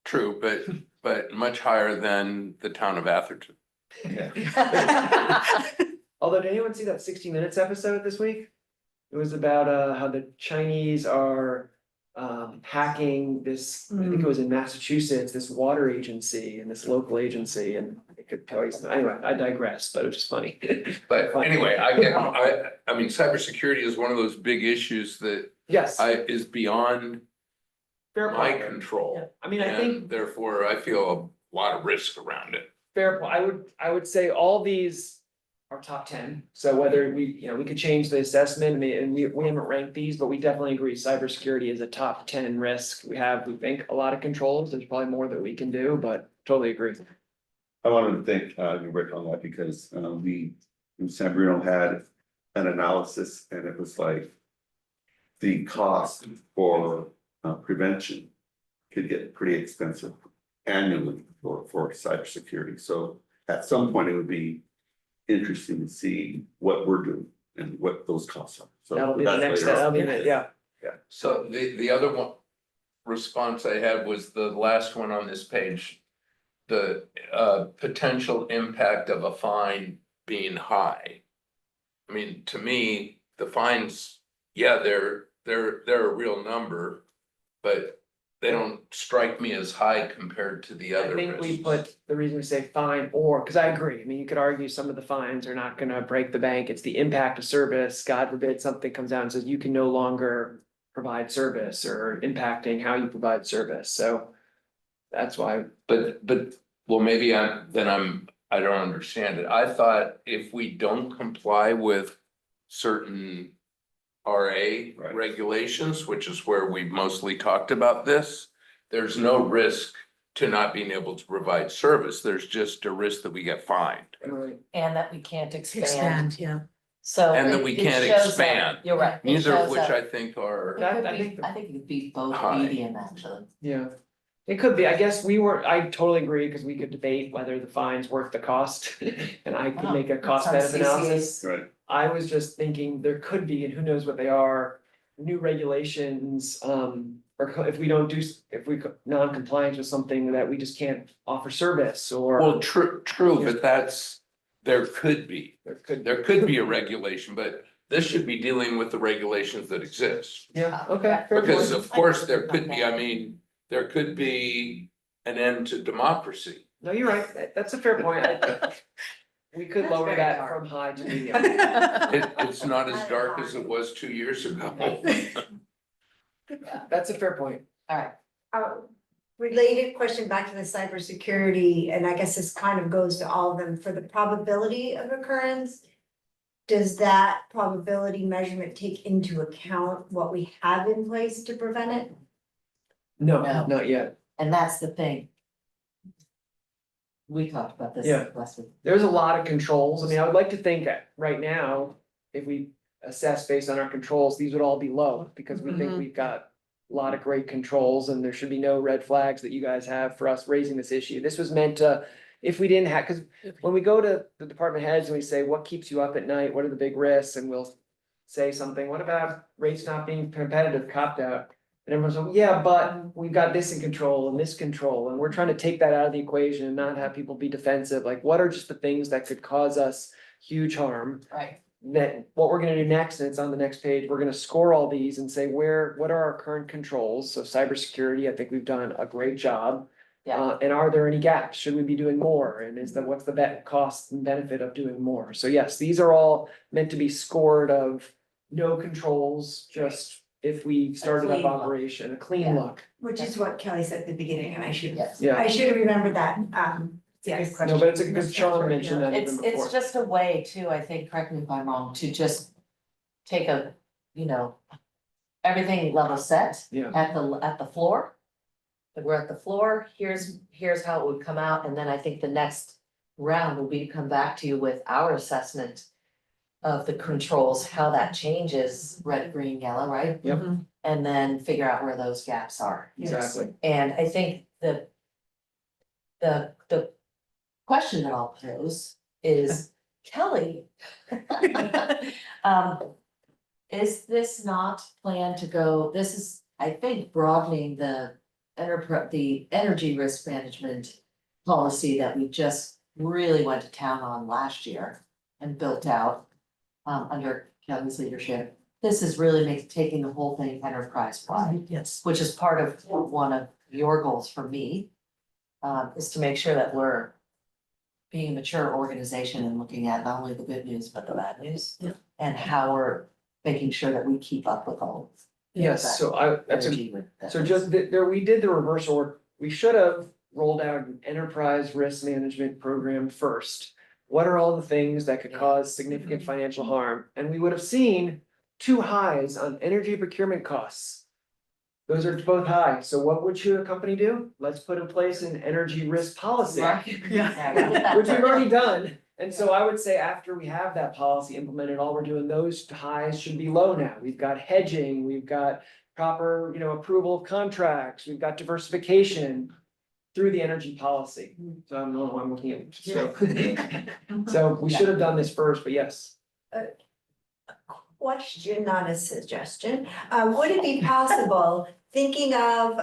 true, but much higher than the town of Atherton. Although, did anyone see that 60 Minutes episode this week? It was about how the Chinese are hacking this, I think it was in Massachusetts, this water agency and this local agency, and it could poison. Anyway, I digress, but it was just funny. But anyway, I mean, cybersecurity is one of those big issues that Yes. is beyond Fair my point. control. I mean, I And think therefore I feel a lot of risk around it. fair point. I would say all these are top 10. So whether we could change the assessment, I mean, and we haven't ranked these, but we definitely agree cybersecurity is a top 10 risk. We think a lot of controls. There's probably more that we can do, but totally agree. I wanted to thank you, Rick, on that because we in San Bruno had an analysis and it was like the cost for prevention could get pretty expensive annually for cybersecurity. So at some point it would be interesting to see what we're doing and what those costs are. So That'll be the that's next later step. on. I mean, yeah. So the other one response I had was the last one on this page. The potential impact of a fine being high. I mean, to me, the fines, yeah, they're a real number, but they don't strike me as high compared to the other I think we risks. put the reason we say fine because I agree. I mean, you could argue some of the fines are not gonna break the bank. It's the impact of service. God forbid something comes out and says you can no longer provide service or impacting how you provide service. So that's why. But well, maybe I don't understand it. I thought if we don't comply with certain RA regulations, which is where we mostly talked about this, there's no risk to not being able to provide service. There's just a risk that we get fined. Right. and that we can't expand. Expand, yeah. So. And that it- we it can't shows that- expand. You're right. it Neither of shows which that- I think are, It I could think be, I think it could be both High. medium, actually. Yeah. It could be, I guess I totally agree, because we could debate whether the fine's worth the cost, and I could make a cost benefit analysis. Right. I was just thinking there could be, and who knows what they are, new regulations, or if we don't do, if we non-compliance with something that we just can't offer service, or. well, true, but there could be. There could. There could be a regulation, but this should be dealing with the regulations that exist. Yeah, okay. fair Because point. of course, there could be, I mean, there could be an end to democracy. No, you're right, that's a fair point. We could That's lower very that dark. from high to medium. It's not as dark as it was 2 years ago. That's a fair point. All right, Related question back to the cybersecurity, and I guess this kind of goes to all of them, for the probability of occurrence. Does that probability measurement take into account what we have in place to prevent it? No, No. not yet. and that's the thing. We talked about this Yeah. last week. There's a lot of controls. I mean, I would like to think that right now, if we assess based on our controls, these would all be low, because we think Mhm. we've got a lot of great controls, and there should be no red flags that you guys have for us raising this issue. This was meant to, if we didn't have, because when we go to the department heads and we say, what keeps you up at night? What are the big risks? And we'll say something, what about rates not being competitive, copped out? And everyone's like, yeah, but we've got this in control and this control, and we're trying to take that out of the equation and not have people be defensive. Like, what are just the things that could cause us huge harm? Right. That what we're gonna do next, and it's on the next page, we're gonna score all these and say what are our current controls? So cybersecurity, I think we've done a great job. Yeah. And are there any gaps? Should we be doing more? And what's the cost and benefit of doing more? So yes, these are all meant to be scored of no controls, just if we started up clean look. operation, a clean Yeah. look. Which is what Kelly said at the beginning, and Yes. Yeah. I should have remembered that, yes. No, but it's a good, Sean mentioned that even It's before. just a way too, I think, correct me if I'm wrong, to just take a, everything level set Yeah. at the floor. But we're at the floor, here's how it would come out, and then I think the next round will be to come back to you with our assessment of the controls, how that changes, red, green, yellow, right? Yep. Mhm. And then figure out where those gaps are. Exactly. And I think the question that I'll pose is, Kelly. Is this not planned to go, this is, I think, broadening the energy risk management policy that we just really went to town on last year and built out under Kelly's leadership. This is really taking the whole thing enterprise-wide, Yes. which is part of one of your goals for me, is to make sure that we're being a mature organization and looking at not only the good news, but the bad news. Yeah. And how we're making sure that we keep up with all of Yes, so that's a energy. So just there, we did the reverse order. We should have rolled out an enterprise risk management program first. What are all the things that could Yeah. cause significant financial harm? And we would have seen 2 highs on energy procurement costs. Those are both high. So what would your company do? Let's put in place an energy risk policy, Yeah. which we've already done. And so I would say after we have that policy implemented, all we're doing, those highs should be low now. We've got hedging, we've got proper, approval of contracts, we've got diversification through the energy policy. So I don't know why I'm looking at, so we should have done this first, but yes. Question, not a suggestion, would it be possible, thinking of,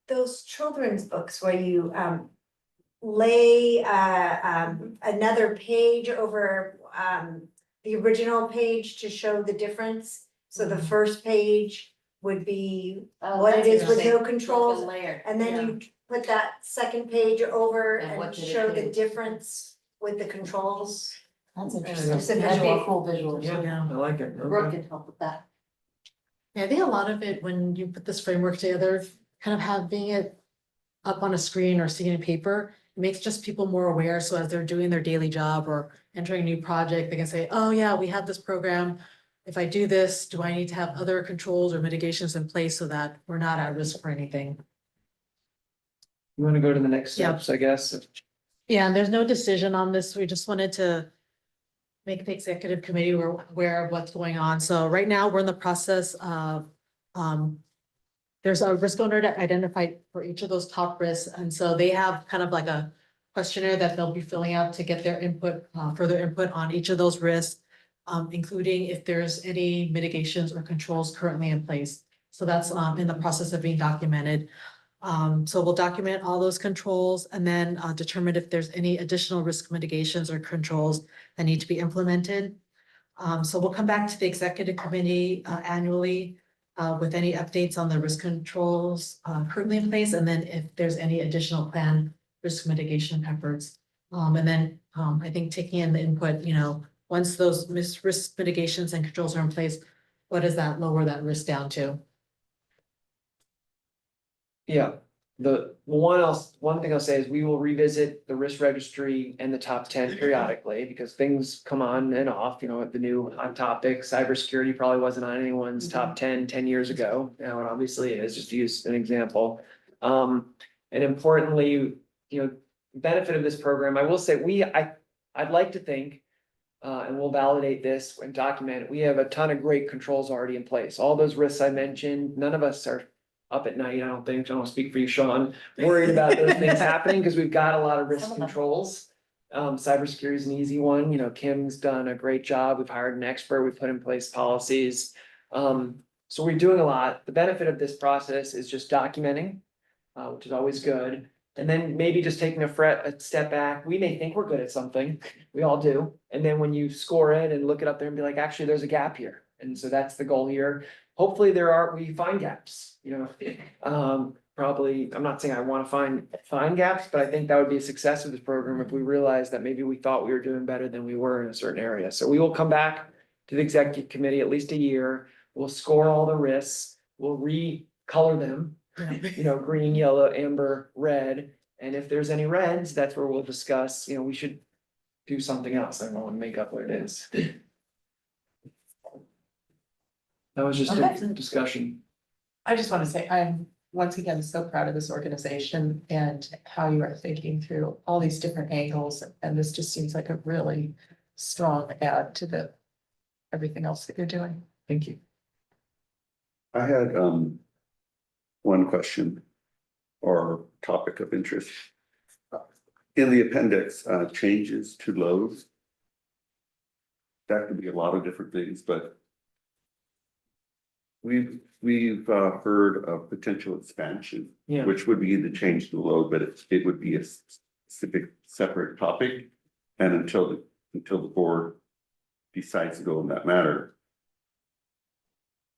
those children's books where you, lay, another page over, the original page to show the difference? So the first page would be what it is with no controls, and then you put that second page over And what and did it show the do? difference with the controls. That's Just interesting. a That'd be a visual. cool visual. Yeah, I like it. Brooke Okay. can help with that. Yeah, I think a lot of it, when you put this framework together, kind of having it up on a screen or seeing it in paper, it makes just people more aware. So as they're doing their daily job or entering a new project, they can say, oh yeah, we have this program. If I do this, do I need to have other controls or mitigations in place so that we're not at risk for anything? You wanna go to the next Yeah. steps, I guess? Yeah, and there's no decision on this. We just wanted to make the executive committee aware of what's going on. So right now, we're in the process of, there's a risk owner to identify for each of those top risks, and so they have kind of like a questionnaire that they'll be filling out to get their input, further input on each of those risks, including if there's any mitigations or controls currently in place. So that's in the process of being documented. So we'll document all those controls and then determine if there's any additional risk mitigations or controls that need to be implemented. So we'll come back to the executive committee annually with any updates on the risk controls currently in place, and then if there's any additional planned risk mitigation efforts. And then I think taking in the input, once those risk mitigations and controls are in place, what does that lower that risk down to? Yeah, one thing I'll say is we will revisit the risk registry and the top 10 periodically, because things come on and off, the new hot topic, cybersecurity probably wasn't on anyone's top 10 years ago. Now it obviously is, just to use an example. And importantly, benefit of this program, I will say I'd like to think, and we'll validate this and document it, we have a ton of great controls already in place. All those risks I mentioned, none of us are up at night, I don't speak for you, Sean, worried about those things happening, because we've got a lot of risk controls. Cybersecurity is an easy one, Kim's done a great job, we've hired an expert, we've put in place policies. So we're doing a lot. The benefit of this process is just documenting, which is always good. And then maybe just taking a step back, we may think we're good at something, we all do. And then when you score it and look it up there and be like, actually, there's a gap here. And so that's the goal here. Hopefully we find gaps, probably, I'm not saying I want to find gaps, but I think that would be a success of this program if we realize that maybe we thought we were doing better than we were in a certain area. So we will come back to the executive committee at least a year. We'll score all the risks, we'll recolor them, green, yellow, amber, red. And if there's any reds, that's where we'll discuss, we should do something else. I don't want to make up what it is. That was just a discussion. I just want to say, I'm once again so proud of this organization and how you are thinking through all these different angles. And this just seems like a really strong add to everything else that you're doing. Thank you. I had one question or topic of interest. In the appendix, changes to loads. That could be a lot of different things, but we've heard of potential expansion, Yeah. which would be the change to the load, but it would be a specific separate topic. And until the board decides to go in that matter,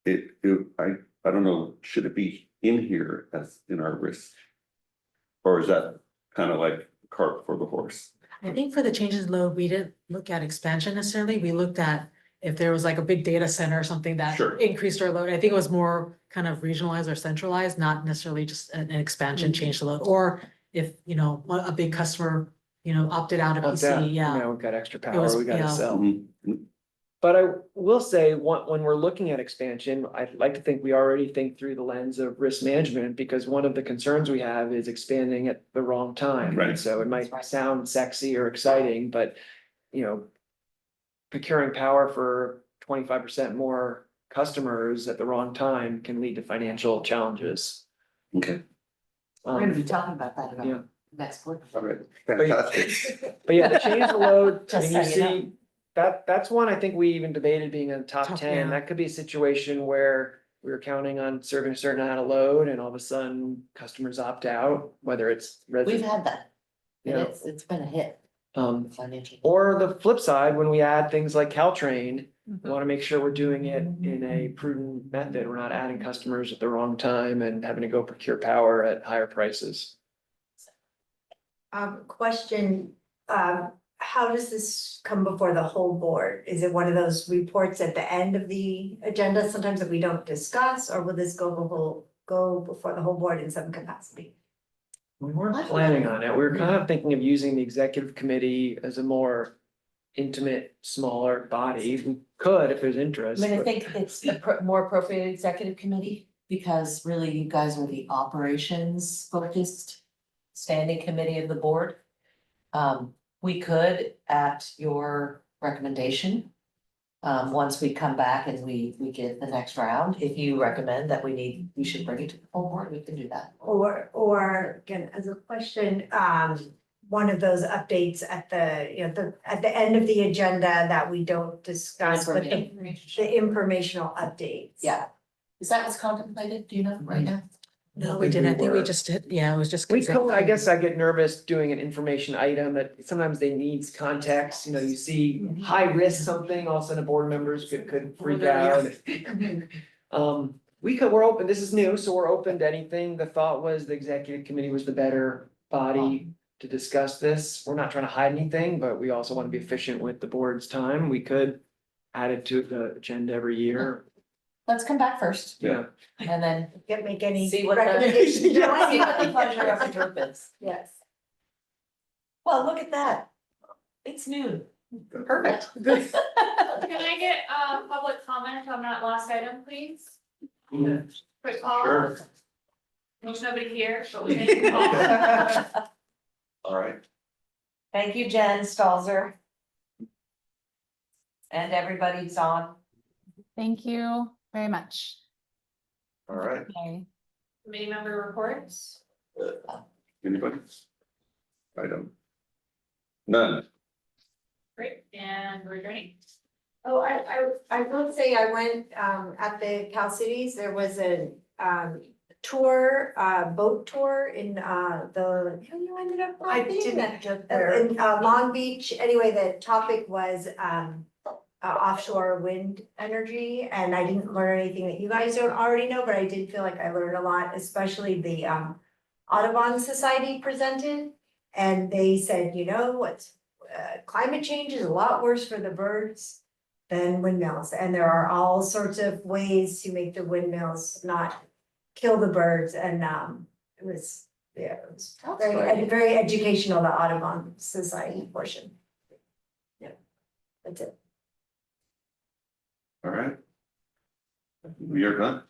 I don't know, should it be in here as in our risk? Or is that kind of like cart before the horse? I think for the changes in load, we didn't look at expansion necessarily. We looked at if there was like a big data center or something that Sure. increased our load. I think it was more kind of regionalized or centralized, not necessarily just an expansion change the load. Or if, a big customer, opted out of PC, yeah. Now we've got extra It was- power, we gotta yeah. sell. Mhm. But I will say, when we're looking at expansion, I'd like to think we already think through the lens of risk management, because one of the concerns we have is expanding at the wrong time. Right. So it might sound sexy or exciting, but, procuring power for 25% more customers at the wrong time can lead to financial challenges. Okay, We're gonna be talking about that Yeah. next week. all right, fantastic. But yeah, the change the load, Just and you so you see, that's one I think we even debated being in the top Top, 10. yeah. That could be a situation where we were counting on serving a certain amount of load and all of a sudden customers opt out, whether it's We've resident. had that, and Yeah. it's been a hit financially. Or the flip side, when we add things like Caltrain, Mhm. we want to make sure we're doing it in a prudent method. We're not adding customers at the wrong time and having to go procure power at higher prices. Question, how does this come before the whole board? Is it one of those reports at the end of the agenda, sometimes that we don't discuss, or will this go before the whole board in some capacity? We weren't planning on it. We were kind of thinking of using the executive committee as a more intimate, smaller body. We could if there's interest. I but- think it's more appropriate executive committee, because really you guys are the operations focused standing committee of the board. We could, at your recommendation. Once we come back and we get the next round, if you recommend that we should bring it to the full board, we can do that. Or again, as a question, one of those updates at at the end of the agenda that we don't discuss, but the informational updates. Yeah. Is that what's contemplated? Do you know right now? No, we didn't. I think we just did, yeah, it was just. We could, I guess I get nervous doing an information item that sometimes they need context, you know, you see high risk something, all of a sudden board members could freak out. We're open, this is new, so we're open to anything. The thought was the executive committee was the better body to discuss this. We're not trying to hide anything, but we also want to be efficient with the board's time. We could add it to the agenda every year. Let's come back first. Yeah. And then Can't make any see what the, recommendations. see what the pleasure of the group is. Yes. Well, look at that. It's noon. Perfect. Can I get public comment on that last item, please? Quick call. Sure. There's nobody here, but we can. All right. Thank you, Jen Stalzer. And everybody who's on. Thank you very much. All right. Okay. Committee member reports. Anybody? I don't. None. Great, and we're adjourning. Oh, I will say I went, at the Cal Cities, there was a, tour, boat tour in, you ended up. I didn't get there. In, Long Beach, anyway, the topic was, offshore wind energy, and I didn't learn anything that you guys don't already know, but I did feel like I learned a lot, especially the, Audubon Society presented. And they said, you know, what's, climate change is a lot worse for the birds than windmills, and there are all sorts of ways to make the windmills not kill the birds, and, it was, yeah, it was very educational, the Audubon Society portion. Yeah, that's it. All right. We are done.